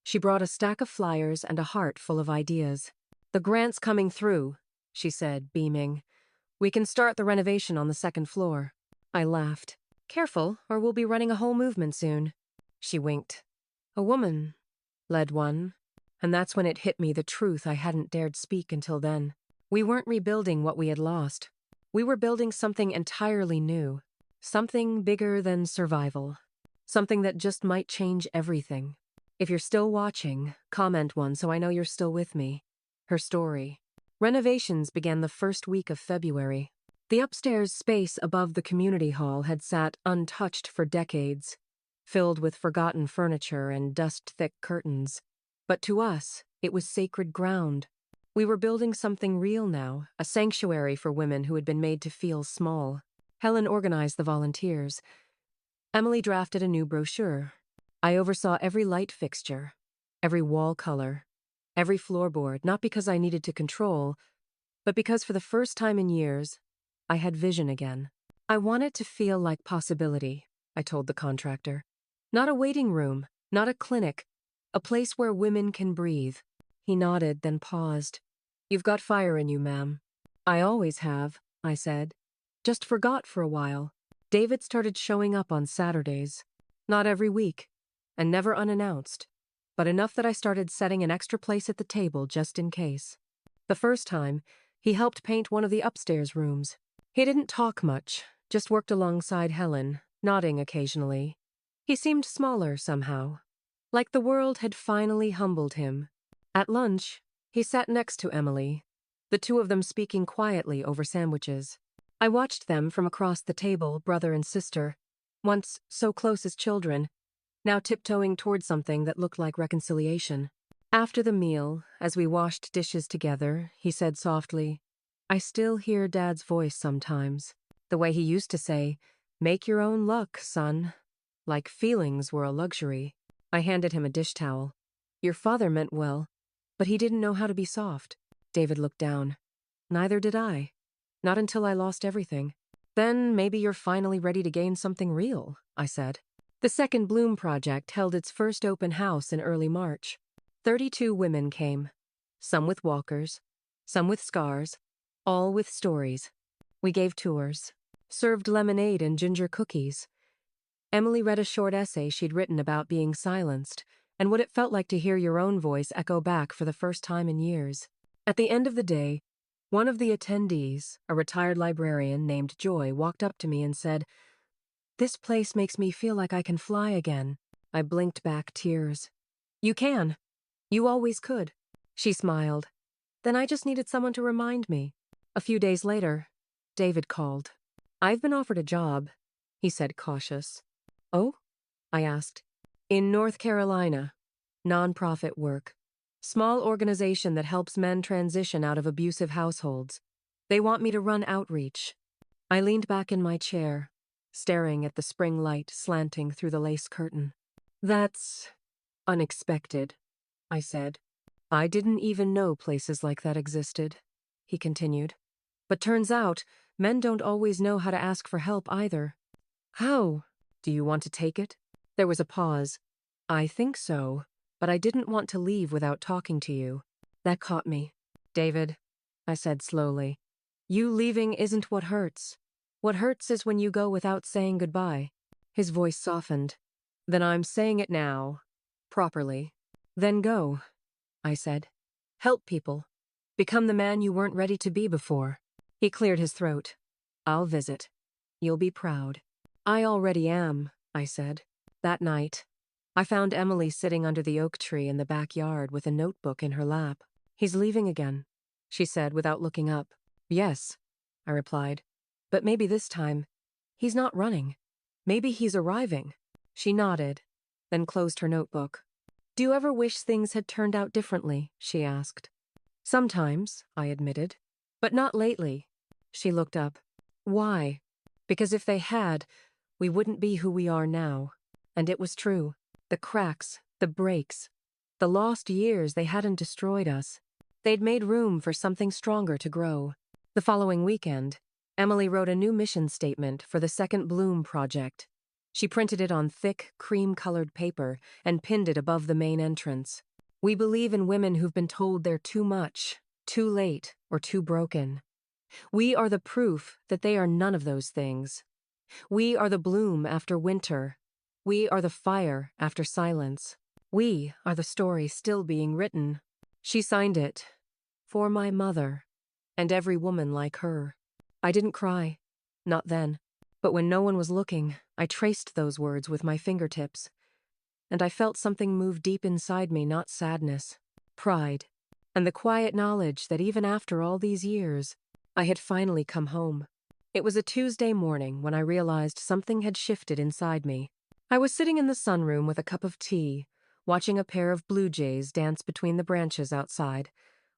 She brought a stack of flyers and a heart full of ideas. The grant's coming through, she said, beaming. We can start the renovation on the second floor. I laughed. Careful, or we'll be running a whole movement soon. She winked. A woman led one. And that's when it hit me, the truth I hadn't dared speak until then. We weren't rebuilding what we had lost. We were building something entirely new. Something bigger than survival. Something that just might change everything. If you're still watching, comment one so I know you're still with me. Her story. Renovations began the first week of February. The upstairs space above the community hall had sat untouched for decades, filled with forgotten furniture and dust-thick curtains. But to us, it was sacred ground. We were building something real now, a sanctuary for women who had been made to feel small. Helen organized the volunteers. Emily drafted a new brochure. I oversaw every light fixture, every wall color, every floorboard, not because I needed to control, but because for the first time in years, I had vision again. I want it to feel like possibility, I told the contractor. Not a waiting room, not a clinic, a place where women can breathe. He nodded, then paused. You've got fire in you, ma'am. I always have, I said. Just forgot for a while. David started showing up on Saturdays. Not every week, and never unannounced, but enough that I started setting an extra place at the table just in case. The first time, he helped paint one of the upstairs rooms. He didn't talk much, just worked alongside Helen, nodding occasionally. He seemed smaller somehow, like the world had finally humbled him. At lunch, he sat next to Emily, the two of them speaking quietly over sandwiches. I watched them from across the table, brother and sister, once so close as children, now tiptoeing toward something that looked like reconciliation. After the meal, as we washed dishes together, he said softly, I still hear Dad's voice sometimes, the way he used to say, make your own luck, son. Like feelings were a luxury. I handed him a dish towel. Your father meant well, but he didn't know how to be soft. David looked down. Neither did I. Not until I lost everything. Then maybe you're finally ready to gain something real, I said. The Second Bloom Project held its first open house in early March. 32 women came, some with walkers, some with scars, all with stories. We gave tours, served lemonade and ginger cookies. Emily read a short essay she'd written about being silenced and what it felt like to hear your own voice echo back for the first time in years. At the end of the day, one of the attendees, a retired librarian named Joy, walked up to me and said, "This place makes me feel like I can fly again." I blinked back tears. "You can. You always could." She smiled. Then I just needed someone to remind me. A few days later, David called. "I've been offered a job," he said, cautious. "Oh?" I asked. "In North Carolina. Nonprofit work. Small organization that helps men transition out of abusive households. They want me to run outreach." I leaned back in my chair, staring at the spring light slanting through the lace curtain. "That's unexpected," I said. "I didn't even know places like that existed," he continued. "But turns out, men don't always know how to ask for help either." "How? Do you want to take it?" There was a pause. "I think so, but I didn't want to leave without talking to you." That caught me. "David," I said slowly, "you leaving isn't what hurts. What hurts is when you go without saying goodbye." His voice softened. "Then I'm saying it now. Properly." "Then go," I said. "Help people. Become the man you weren't ready to be before." He cleared his throat. "I'll visit. You'll be proud." "I already am," I said. That night, I found Emily sitting under the oak tree in the backyard with a notebook in her lap. "He's leaving again," she said without looking up. "Yes," I replied. "But maybe this time, he's not running. Maybe he's arriving." She nodded, then closed her notebook. "Do you ever wish things had turned out differently?" she asked. "Sometimes," I admitted. "But not lately." She looked up. "Why?" "Because if they had, we wouldn't be who we are now." And it was true. The cracks, the breaks, the lost years, they hadn't destroyed us. They'd made room for something stronger to grow. The following weekend, Emily wrote a new mission statement for the Second Bloom Project. She printed it on thick, cream-colored paper and pinned it above the main entrance. "We believe in women who've been told they're too much, too late, or too broken. We are the proof that they are none of those things. We are the bloom after winter. We are the fire after silence. We are the story still being written." She signed it, "For my mother, and every woman like her." I didn't cry. Not then. But when no one was looking, I traced those words with my fingertips. And I felt something move deep inside me, not sadness, pride, and the quiet knowledge that even after all these years, I had finally come home. It was a Tuesday morning when I realized something had shifted inside me. I was sitting in the sunroom with a cup of tea, watching a pair of blue jays dance between the branches outside,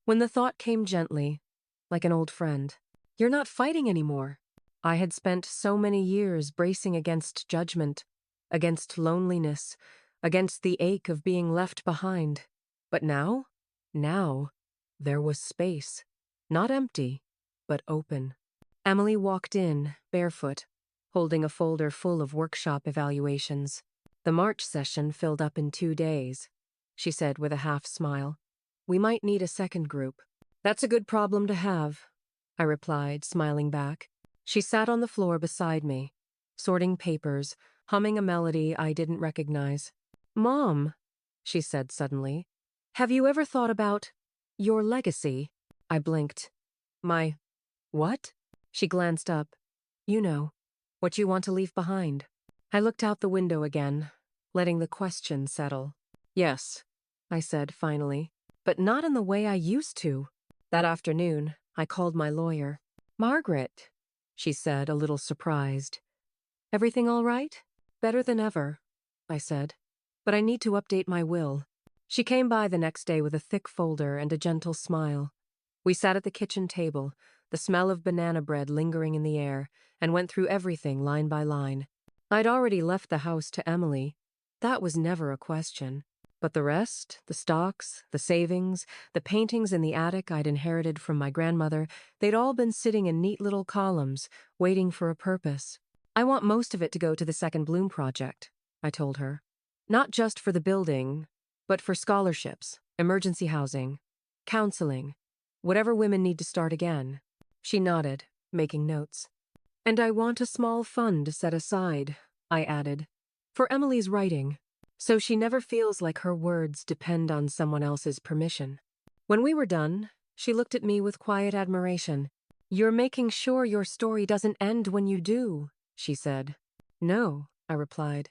when the thought came gently, like an old friend. "You're not fighting anymore." I had spent so many years bracing against judgment, against loneliness, against the ache of being left behind. But now, there was space. Not empty, but open. Emily walked in, barefoot, holding a folder full of workshop evaluations. "The March session filled up in 2 days," she said with a half smile. "We might need a second group." "That's a good problem to have," I replied, smiling back. She sat on the floor beside me, sorting papers, humming a melody I didn't recognize. "Mom," she said suddenly, "have you ever thought about your legacy?" I blinked. "My what?" She glanced up. "You know, what you want to leave behind." I looked out the window again, letting the question settle. "Yes," I said finally, "but not in the way I used to." That afternoon, I called my lawyer. "Margaret," she said, a little surprised. "Everything all right?" "Better than ever," I said. "But I need to update my will." She came by the next day with a thick folder and a gentle smile. We sat at the kitchen table, the smell of banana bread lingering in the air, and went through everything line by line. I'd already left the house to Emily. That was never a question. But the rest, the stocks, the savings, the paintings in the attic I'd inherited from my grandmother, they'd all been sitting in neat little columns, waiting for a purpose. I want most of it to go to the Second Bloom Project, I told her. Not just for the building, but for scholarships, emergency housing, counseling, whatever women need to start again. She nodded, making notes. And I want a small fund set aside, I added, for Emily's writing, so she never feels like her words depend on someone else's permission. When we were done, she looked at me with quiet admiration. You're making sure your story doesn't end when you do, she said. No, I replied.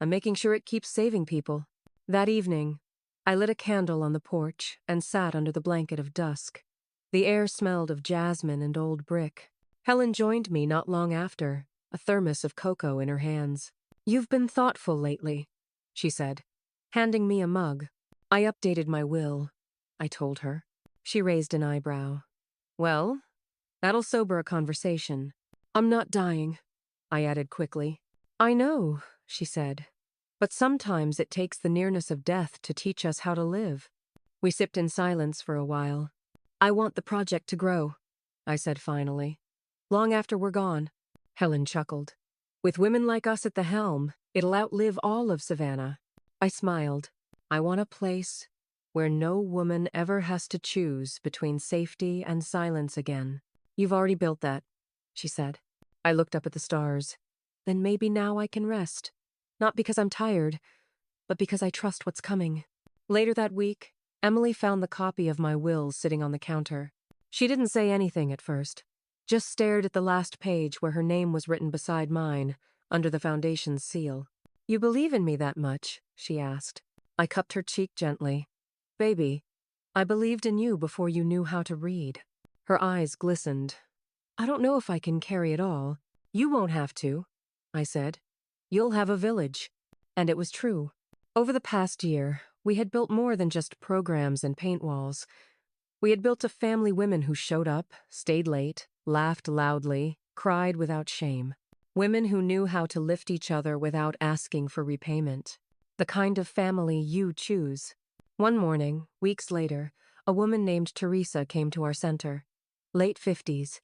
I'm making sure it keeps saving people. That evening, I lit a candle on the porch and sat under the blanket of dusk. The air smelled of jasmine and old brick. Helen joined me not long after, a thermos of cocoa in her hands. You've been thoughtful lately, she said, handing me a mug. I updated my will, I told her. She raised an eyebrow. Well, that'll sober a conversation. I'm not dying, I added quickly. I know, she said, but sometimes it takes the nearness of death to teach us how to live. We sipped in silence for a while. I want the project to grow, I said finally. Long after we're gone. Helen chuckled. With women like us at the helm, it'll outlive all of Savannah. I smiled. I want a place where no woman ever has to choose between safety and silence again. You've already built that, she said. I looked up at the stars. Then maybe now I can rest. Not because I'm tired, but because I trust what's coming. Later that week, Emily found the copy of my will sitting on the counter. She didn't say anything at first, just stared at the last page where her name was written beside mine, under the foundation's seal. You believe in me that much? She asked. I cupped her cheek gently. Baby, I believed in you before you knew how to read. Her eyes glistened. I don't know if I can carry it all. You won't have to, I said. You'll have a village. And it was true. Over the past year, we had built more than just programs and paint walls. We had built a family women who showed up, stayed late, laughed loudly, cried without shame. Women who knew how to lift each other without asking for repayment. The kind of family you choose. One morning, weeks later, a woman named Teresa came to our center. Late 50s.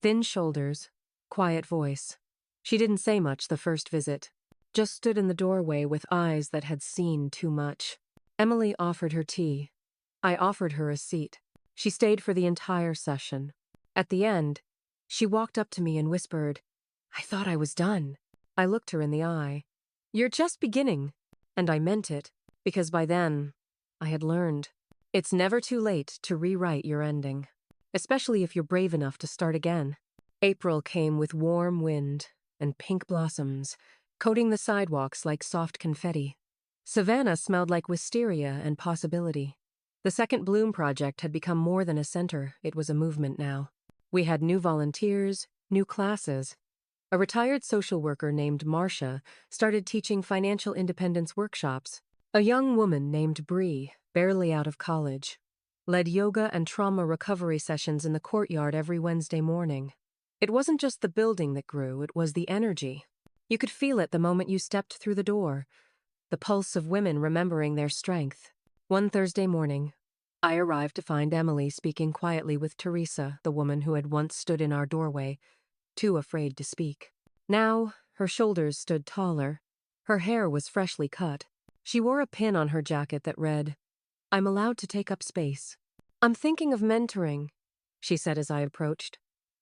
Thin shoulders, quiet voice. She didn't say much the first visit. Just stood in the doorway with eyes that had seen too much. Emily offered her tea. I offered her a seat. She stayed for the entire session. At the end, she walked up to me and whispered, I thought I was done. I looked her in the eye. You're just beginning. And I meant it, because by then, I had learned. It's never too late to rewrite your ending, especially if you're brave enough to start again. April came with warm wind and pink blossoms, coating the sidewalks like soft confetti. Savannah smelled like wisteria and possibility. The Second Bloom Project had become more than a center, it was a movement now. We had new volunteers, new classes. A retired social worker named Marcia started teaching financial independence workshops. A young woman named Bree, barely out of college, led yoga and trauma recovery sessions in the courtyard every Wednesday morning. It wasn't just the building that grew, it was the energy. You could feel it the moment you stepped through the door, the pulse of women remembering their strength. One Thursday morning, I arrived to find Emily speaking quietly with Teresa, the woman who had once stood in our doorway, too afraid to speak. Now, her shoulders stood taller. Her hair was freshly cut. She wore a pin on her jacket that read, I'm allowed to take up space. I'm thinking of mentoring, she said as I approached.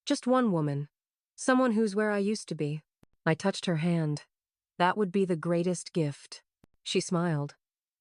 Just one woman. Someone who's where I used to be. I touched her hand. That would be the greatest gift. She smiled.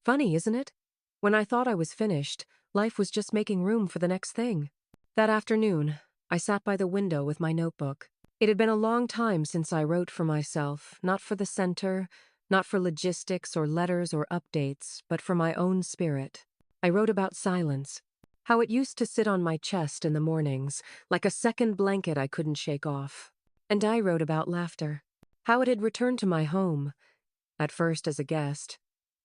Funny, isn't it? When I thought I was finished, life was just making room for the next thing. That afternoon, I sat by the window with my notebook. It had been a long time since I wrote for myself, not for the center, not for logistics or letters or updates, but for my own spirit. I wrote about silence, how it used to sit on my chest in the mornings, like a second blanket I couldn't shake off. And I wrote about laughter, how it had returned to my home, at first as a guest,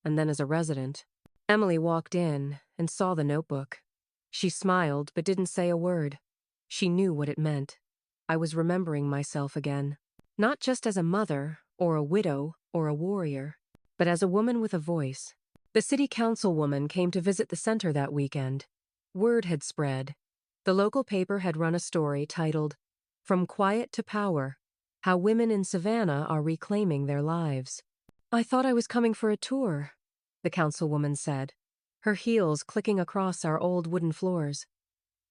and then as a resident. Emily walked in and saw the notebook. She smiled but didn't say a word. She knew what it meant. I was remembering myself again, not just as a mother or a widow or a warrior, but as a woman with a voice. The city councilwoman came to visit the center that weekend. Word had spread. The local paper had run a story titled, "From Quiet to Power: How Women in Savannah Are Reclaiming Their Lives." "I thought I was coming for a tour," the councilwoman said, her heels clicking across our old wooden floors.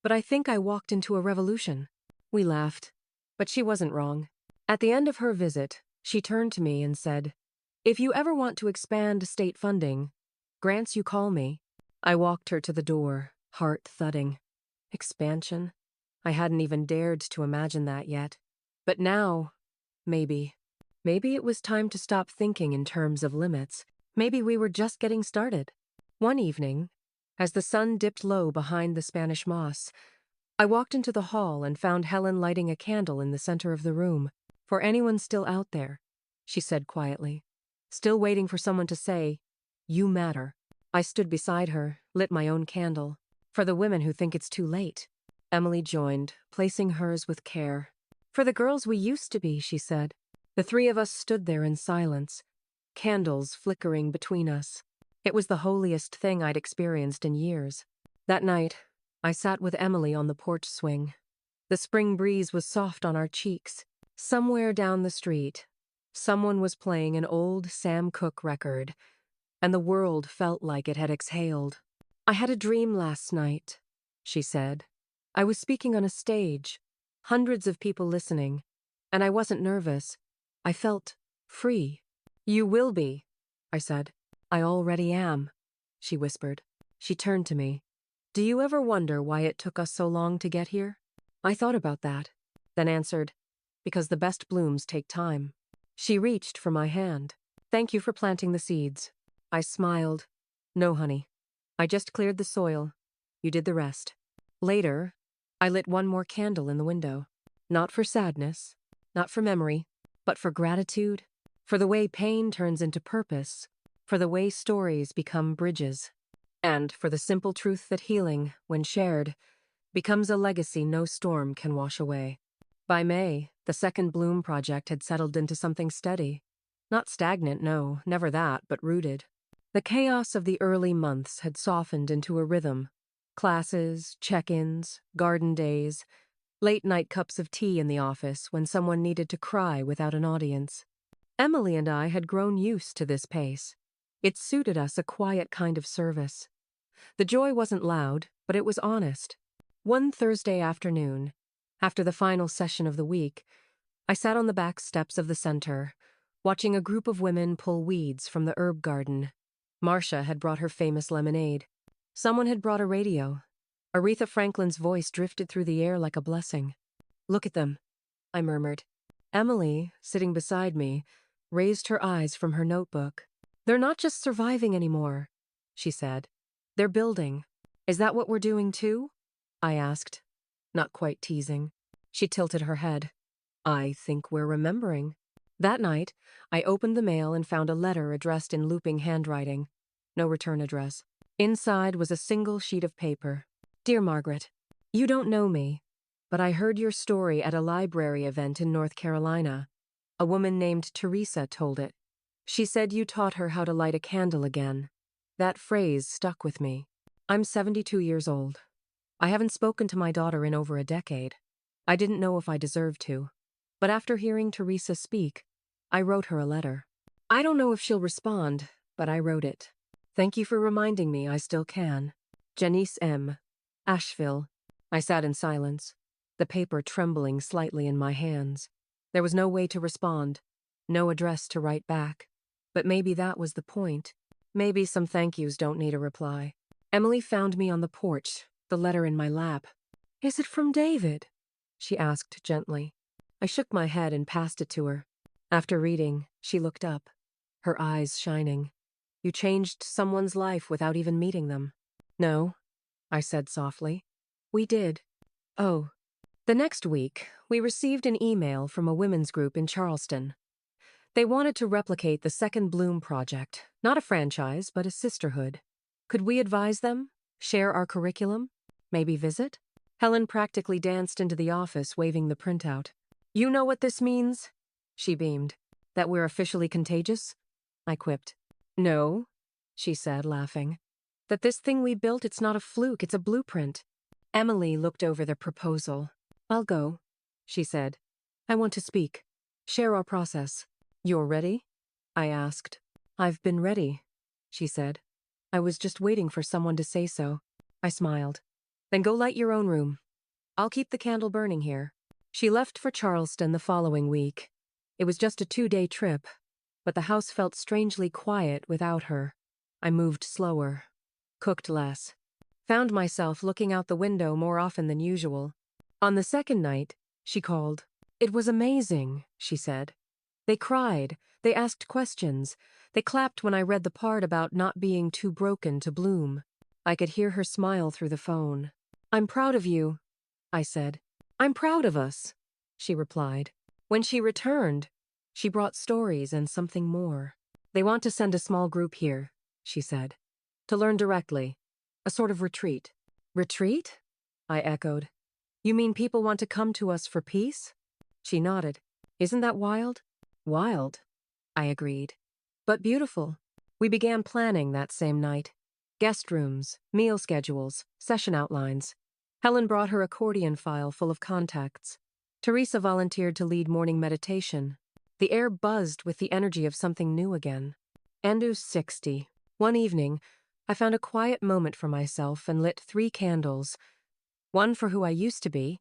"But I think I walked into a revolution." We laughed, but she wasn't wrong. At the end of her visit, she turned to me and said, "If you ever want to expand state funding, grants, you call me." I walked her to the door, heart thudding. Expansion? I hadn't even dared to imagine that yet. But now, maybe. Maybe it was time to stop thinking in terms of limits. Maybe we were just getting started. One evening, as the sun dipped low behind the Spanish moss, I walked into the hall and found Helen lighting a candle in the center of the room. "For anyone still out there," she said quietly, "still waiting for someone to say, 'You matter.'" I stood beside her, lit my own candle. "For the women who think it's too late." Emily joined, placing hers with care. "For the girls we used to be," she said. The three of us stood there in silence, candles flickering between us. It was the holiest thing I'd experienced in years. That night, I sat with Emily on the porch swing. The spring breeze was soft on our cheeks. Somewhere down the street, someone was playing an old Sam Cooke record, and the world felt like it had exhaled. "I had a dream last night," she said. "I was speaking on a stage, hundreds of people listening, and I wasn't nervous. I felt free." "You will be," I said. "I already am," she whispered. She turned to me. "Do you ever wonder why it took us so long to get here?" I thought about that, then answered, "Because the best blooms take time." She reached for my hand. "Thank you for planting the seeds." I smiled. "No, honey. I just cleared the soil. You did the rest." Later, I lit one more candle in the window. Not for sadness, not for memory, but for gratitude, for the way pain turns into purpose, for the way stories become bridges, and for the simple truth that healing, when shared, becomes a legacy no storm can wash away. By May, the Second Bloom project had settled into something steady. Not stagnant, no, never that, but rooted. The chaos of the early months had softened into a rhythm. Classes, check-ins, garden days, late-night cups of tea in the office when someone needed to cry without an audience. Emily and I had grown used to this pace. It suited us, a quiet kind of service. The joy wasn't loud, but it was honest. One Thursday afternoon, after the final session of the week, I sat on the back steps of the center, watching a group of women pull weeds from the herb garden. Marcia had brought her famous lemonade. Someone had brought a radio. Aretha Franklin's voice drifted through the air like a blessing. "Look at them," I murmured. Emily, sitting beside me, raised her eyes from her notebook. "They're not just surviving anymore," she said. "They're building." "Is that what we're doing too?" I asked, not quite teasing. She tilted her head. "I think we're remembering." That night, I opened the mail and found a letter addressed in looping handwriting. No return address. Inside was a single sheet of paper. "Dear Margaret, you don't know me, but I heard your story at a library event in North Carolina. A woman named Teresa told it. She said you taught her how to light a candle again. That phrase stuck with me. I'm 72 years old. I haven't spoken to my daughter in over a decade. I didn't know if I deserved to. But after hearing Teresa speak, I wrote her a letter. I don't know if she'll respond, but I wrote it. Thank you for reminding me I still can. Janice M. Asheville." I sat in silence, the paper trembling slightly in my hands. There was no way to respond, no address to write back. But maybe that was the point. Maybe some thank yous don't need a reply. Emily found me on the porch, the letter in my lap. "Is it from David?" she asked gently. I shook my head and passed it to her. After reading, she looked up, her eyes shining. "You changed someone's life without even meeting them." "No," I said softly. "We did." "Oh." The next week, we received an email from a women's group in Charleston. They wanted to replicate the Second Bloom project, not a franchise, but a sisterhood. Could we advise them? Share our curriculum? Maybe visit? Helen practically danced into the office, waving the printout. "You know what this means?" She beamed. "That we're officially contagious?" I quipped. "No," she said, laughing. That this thing we built, it's not a fluke, it's a blueprint. Emily looked over the proposal. I'll go, she said. I want to speak. Share our process. You're ready? I asked. I've been ready, she said. I was just waiting for someone to say so. I smiled. Then go light your own room. I'll keep the candle burning here. She left for Charleston the following week. It was just a 2-day trip, but the house felt strangely quiet without her. I moved slower, cooked less, found myself looking out the window more often than usual. On the second night, she called. It was amazing, she said. They cried, they asked questions, they clapped when I read the part about not being too broken to bloom. I could hear her smile through the phone. I'm proud of you, I said. I'm proud of us, she replied. When she returned, she brought stories and something more. They want to send a small group here, she said, to learn directly. A sort of retreat. Retreat? I echoed. You mean people want to come to us for peace? She nodded. Isn't that wild? Wild, I agreed. But beautiful. We began planning that same night. Guest rooms, meal schedules, session outlines. Helen brought her accordion file full of contacts. Teresa volunteered to lead morning meditation. The air buzzed with the energy of something new again. Andus 60. One evening, I found a quiet moment for myself and lit 3 candles. One for who I used to be,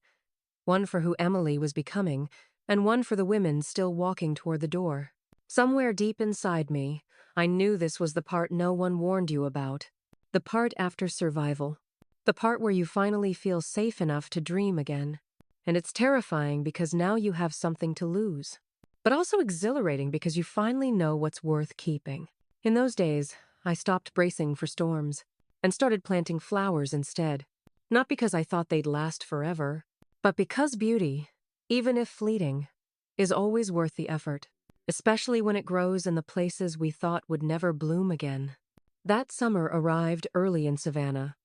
one for who Emily was becoming, and one for the women still walking toward the door. Somewhere deep inside me, I knew this was the part no one warned you about. The part after survival. The part where you finally feel safe enough to dream again. And it's terrifying because now you have something to lose. But also exhilarating because you finally know what's worth keeping. In those days, I stopped bracing for storms and started planting flowers instead. Not because I thought they'd last forever, but because beauty, even if fleeting, is always worth the effort, especially when it grows in the places we thought would never bloom again. That summer arrived early in Savannah.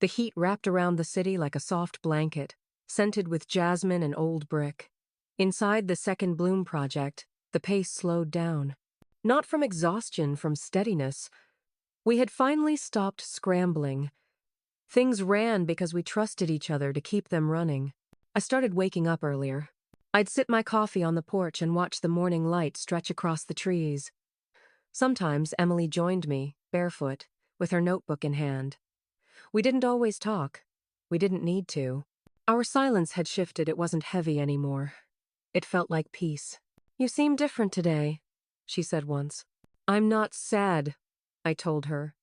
The heat wrapped around the city like a soft blanket, scented with jasmine and old brick. Inside the Second Bloom project, the pace slowed down. Not from exhaustion, from steadiness. We had finally stopped scrambling. Things ran because we trusted each other to keep them running. I started waking up earlier. I'd sip my coffee on the porch and watch the morning light stretch across the trees. Sometimes Emily joined me, barefoot, with her notebook in hand. We didn't always talk. We didn't need to. Our silence had shifted. It wasn't heavy anymore. It felt like peace. You seem different today, she said once. I'm not sad, I told her.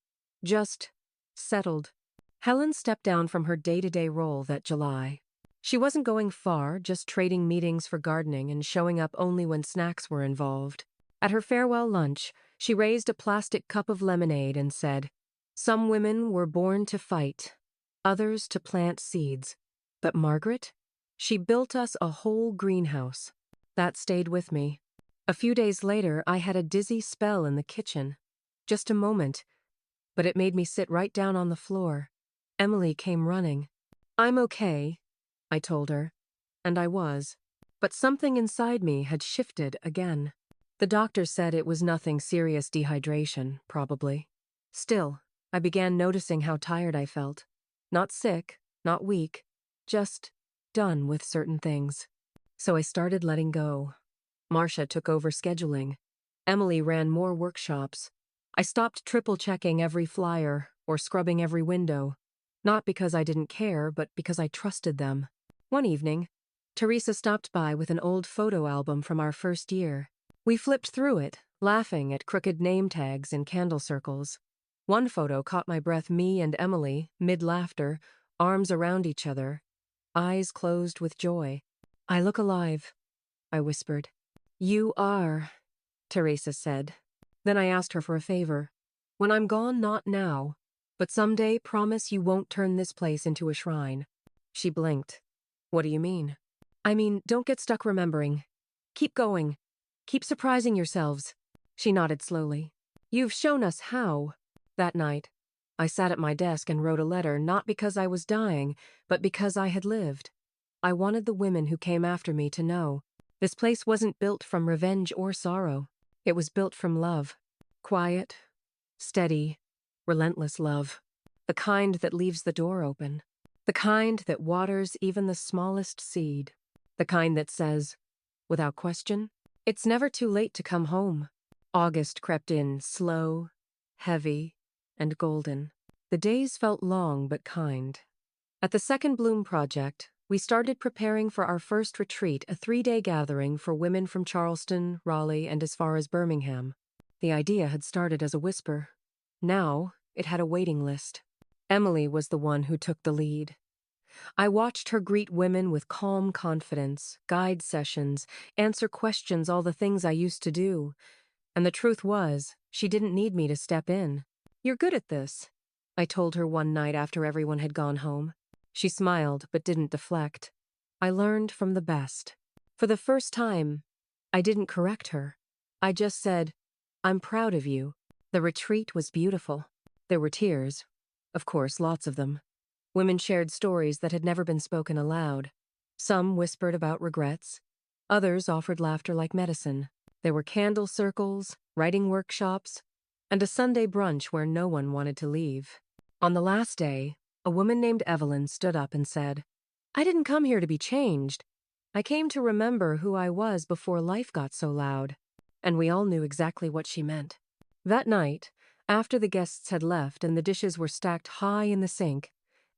Just settled. Helen stepped down from her day-to-day role that July. She wasn't going far, just trading meetings for gardening and showing up only when snacks were involved. At her farewell lunch, she raised a plastic cup of lemonade and said, Some women were born to fight, others to plant seeds. But Margaret? She built us a whole greenhouse. That stayed with me. A few days later, I had a dizzy spell in the kitchen. Just a moment, but it made me sit right down on the floor. Emily came running. I'm okay, I told her, and I was. But something inside me had shifted again. The doctor said it was nothing serious, dehydration, probably. Still, I began noticing how tired I felt. Not sick, not weak, just done with certain things. So I started letting go. Marcia took over scheduling. Emily ran more workshops. I stopped triple-checking every flyer or scrubbing every window. Not because I didn't care, but because I trusted them. One evening, Teresa stopped by with an old photo album from our first year. We flipped through it, laughing at crooked name tags and candle circles. One photo caught my breath, me and Emily, mid-laughter, arms around each other, eyes closed with joy. I look alive, I whispered. You are, Teresa said. Then I asked her for a favor. When I'm gone, not now, but someday promise you won't turn this place into a shrine. She blinked. What do you mean? I mean, don't get stuck remembering. Keep going. Keep surprising yourselves. She nodded slowly. You've shown us how. That night, I sat at my desk and wrote a letter, not because I was dying, but because I had lived. I wanted the women who came after me to know. This place wasn't built from revenge or sorrow. It was built from love. Quiet, steady, Relentless love. The kind that leaves the door open. The kind that waters even the smallest seed. The kind that says, without question, it's never too late to come home. August crept in, slow, heavy, and golden. The days felt long but kind. At the Second Bloom Project, we started preparing for our first retreat, a 3-day gathering for women from Charleston, Raleigh, and as far as Birmingham. The idea had started as a whisper. Now, it had a waiting list. Emily was the one who took the lead. I watched her greet women with calm confidence, guide sessions, answer questions, all the things I used to do. And the truth was, she didn't need me to step in. "You're good at this," I told her one night after everyone had gone home. She smiled but didn't deflect. I learned from the best. For the first time, I didn't correct her. I just said, "I'm proud of you." The retreat was beautiful. There were tears. Of course, lots of them. Women shared stories that had never been spoken aloud. Some whispered about regrets. Others offered laughter like medicine. There were candle circles, writing workshops, and a Sunday brunch where no one wanted to leave. On the last day, a woman named Evelyn stood up and said, "I didn't come here to be changed. I came to remember who I was before life got so loud." And we all knew exactly what she meant. That night, after the guests had left and the dishes were stacked high in the sink,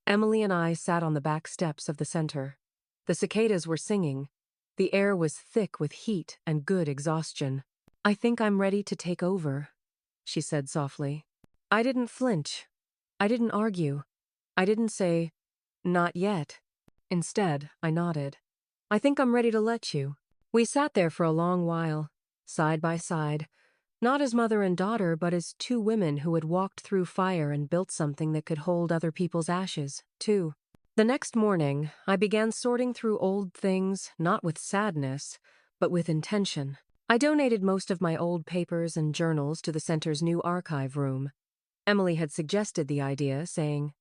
Emily and I sat on the back steps of the center. The cicadas were singing. The air was thick with heat and good exhaustion. "I think I'm ready to take over," she said softly. I didn't flinch. I didn't argue. I didn't say, "Not yet." Instead, I nodded. "I think I'm ready to let you." We sat there for a long while, side by side, not as mother and daughter, but as two women who had walked through fire and built something that could hold other people's ashes, too. The next morning, I began sorting through old things, not with sadness, but with intention. I donated most of my old papers and journals to the center's new archive room. Emily had suggested the idea, saying,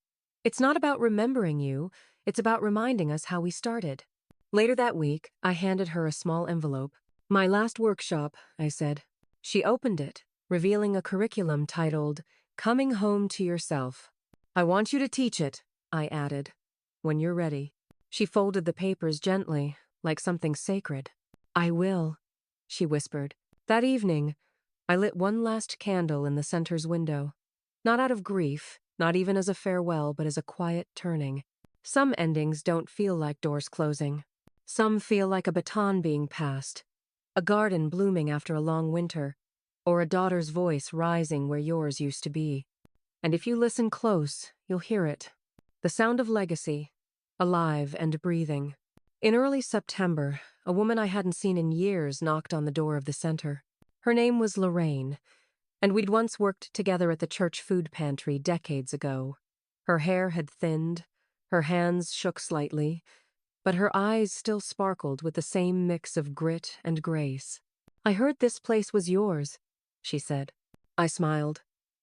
"It's not about remembering you, it's about reminding us how we started." Later that week, I handed her a small envelope. "My last workshop," I said. She opened it, revealing a curriculum titled, "Coming Home to Yourself." "I want you to teach it," I added, "when you're ready." She folded the papers gently, like something sacred. "I will," she whispered. That evening, I lit one last candle in the center's window. Not out of grief, not even as a farewell, but as a quiet turning. Some endings don't feel like doors closing. Some feel like a baton being passed, a garden blooming after a long winter, or a daughter's voice rising where yours used to be. And if you listen close, you'll hear it. The sound of legacy, alive and breathing. In early September, a woman I hadn't seen in years knocked on the door of the center. Her name was Lorraine, and we'd once worked together at the church food pantry decades ago. Her hair had thinned, her hands shook slightly, but her eyes still sparkled with the same mix of grit and grace. "I heard this place was yours," she said. I smiled.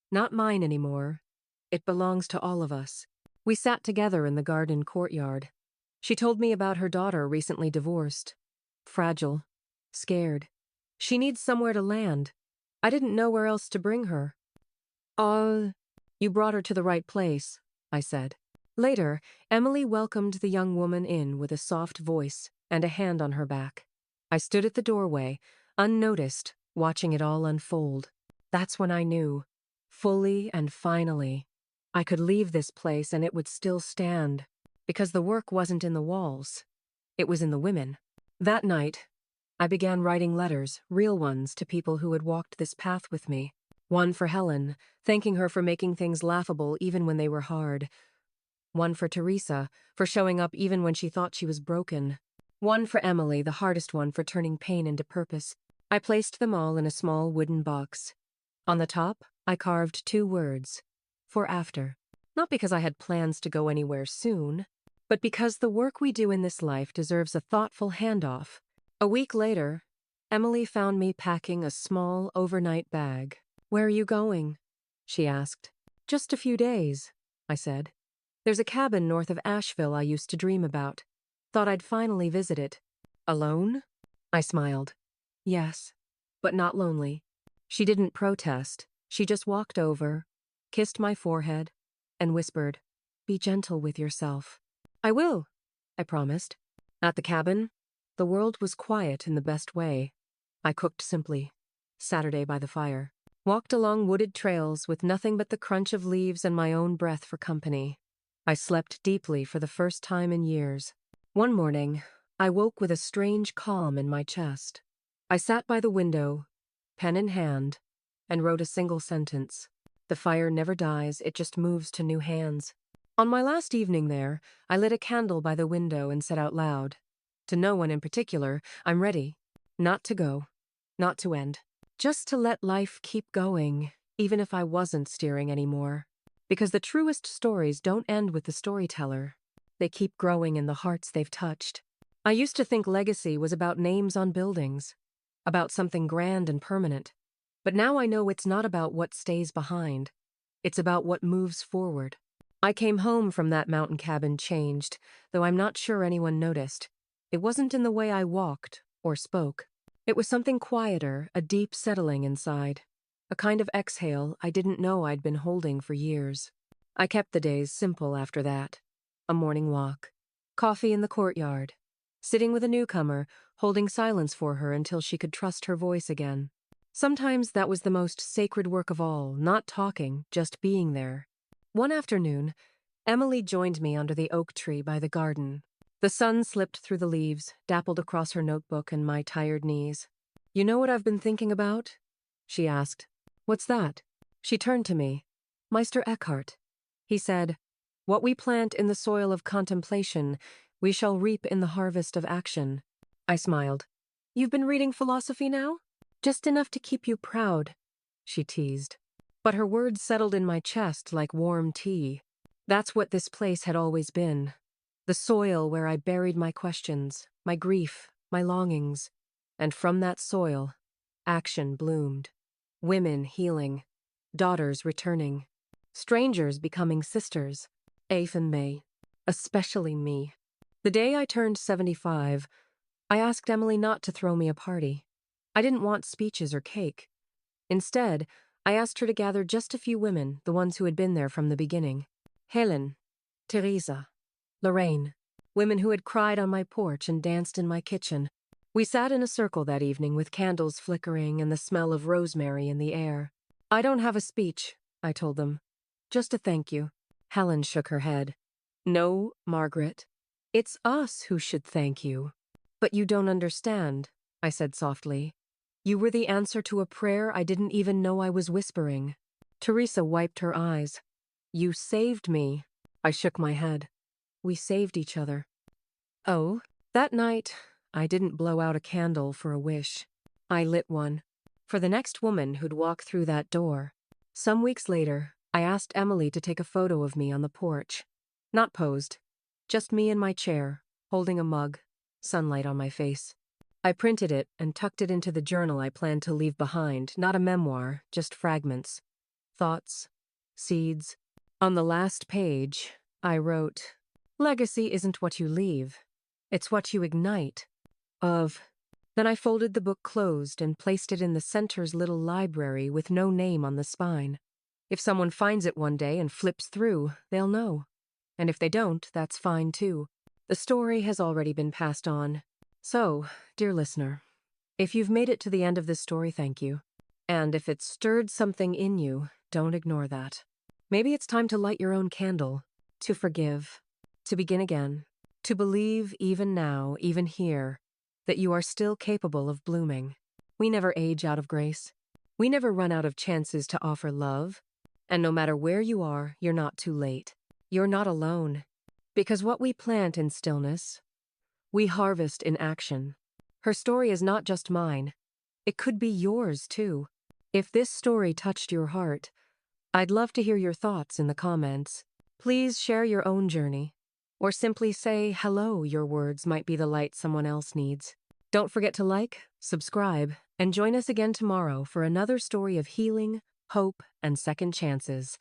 "Not mine anymore. It belongs to all of us." We sat together in the garden courtyard. She told me about her daughter recently divorced. Fragile. Scared. She needs somewhere to land. I didn't know where else to bring her. You brought her to the right place," I said. Later, Emily welcomed the young woman in with a soft voice and a hand on her back. I stood at the doorway, unnoticed, watching it all unfold. That's when I knew, fully and finally, I could leave this place and it would still stand, because the work wasn't in the walls. It was in the women. That night, I began writing letters, real ones, to people who had walked this path with me. One for Helen, thanking her for making things laughable even when they were hard. One for Teresa, for showing up even when she thought she was broken. One for Emily, the hardest one, for turning pain into purpose. I placed them all in a small wooden box. On the top, I carved 2 words, "For after." Not because I had plans to go anywhere soon, but because the work we do in this life deserves a thoughtful handoff. A week later, Emily found me packing a small overnight bag. "Where are you going?" she asked. "Just a few days," I said. "There's a cabin north of Asheville I used to dream about. Thought I'd finally visit it." "Alone?" I smiled. "Yes, but not lonely." She didn't protest. She just walked over, kissed my forehead, and whispered, "Be gentle with yourself." "I will," I promised. At the cabin, the world was quiet in the best way. I cooked simply, Saturday by the fire, walked along wooded trails with nothing but the crunch of leaves and my own breath for company. I slept deeply for the first time in years. One morning, I woke with a strange calm in my chest. I sat by the window, pen in hand, and wrote a single sentence. The fire never dies, it just moves to new hands. On my last evening there, I lit a candle by the window and said out loud, to no one in particular, "I'm ready. Not to go. Not to end. Just to let life keep going, even if I wasn't steering anymore. Because the truest stories don't end with the storyteller. They keep growing in the hearts they've touched." I used to think legacy was about names on buildings, about something grand and permanent. But now I know it's not about what stays behind. It's about what moves forward. I came home from that mountain cabin changed, though I'm not sure anyone noticed. It wasn't in the way I walked or spoke. It was something quieter, a deep settling inside. A kind of exhale I didn't know I'd been holding for years. I kept the days simple after that. A morning walk. Coffee in the courtyard. Sitting with a newcomer, holding silence for her until she could trust her voice again. Sometimes that was the most sacred work of all, not talking, just being there. One afternoon, Emily joined me under the oak tree by the garden. The sun slipped through the leaves, dappled across her notebook and my tired knees. "You know what I've been thinking about?" she asked. "What's that?" She turned to me. "Meister Eckhart." He said, "What we plant in the soil of contemplation, we shall reap in the harvest of action." I smiled. "You've been reading philosophy now?" "Just enough to keep you proud," she teased. But her words settled in my chest like warm tea. That's what this place had always been. The soil where I buried my questions, my grief, my longings. And from that soil, action bloomed. Women healing, daughters returning, strangers becoming sisters, Afe and May, especially me. The day I turned 75, I asked Emily not to throw me a party. I didn't want speeches or cake. Instead, I asked her to gather just a few women, the ones who had been there from the beginning. Helen, Teresa, Lorraine, women who had cried on my porch and danced in my kitchen. We sat in a circle that evening with candles flickering and the smell of rosemary in the air. "I don't have a speech," I told them. "Just a thank you." Helen shook her head. "No, Margaret. It's us who should thank you." "But you don't understand," I said softly. "You were the answer to a prayer I didn't even know I was whispering." Teresa wiped her eyes. "You saved me." I shook my head. "We saved each other." Oh, that night, I didn't blow out a candle for a wish. I lit one. For the next woman who'd walk through that door. Some weeks later, I asked Emily to take a photo of me on the porch. Not posed. Just me in my chair, holding a mug, sunlight on my face. I printed it and tucked it into the journal I planned to leave behind, not a memoir, just fragments. Thoughts, seeds. On the last page, I wrote, "Legacy isn't what you leave. It's what you ignite." Then I folded the book closed and placed it in the center's little library with no name on the spine. If someone finds it one day and flips through, they'll know. And if they don't, that's fine too. The story has already been passed on. So, dear listener, if you've made it to the end of this story, thank you. And if it's stirred something in you, don't ignore that. Maybe it's time to light your own candle, to forgive, to begin again, to believe even now, even here, that you are still capable of blooming. We never age out of grace. We never run out of chances to offer love. And no matter where you are, you're not too late. You're not alone. Because what we plant in stillness, we harvest in action. Her story is not just mine. It could be yours, too. If this story touched your heart, I'd love to hear your thoughts in the comments. Please share your own journey. Or simply say hello, your words might be the light someone else needs. Don't forget to like, subscribe, and join us again tomorrow for another story of healing, hope, and second chances.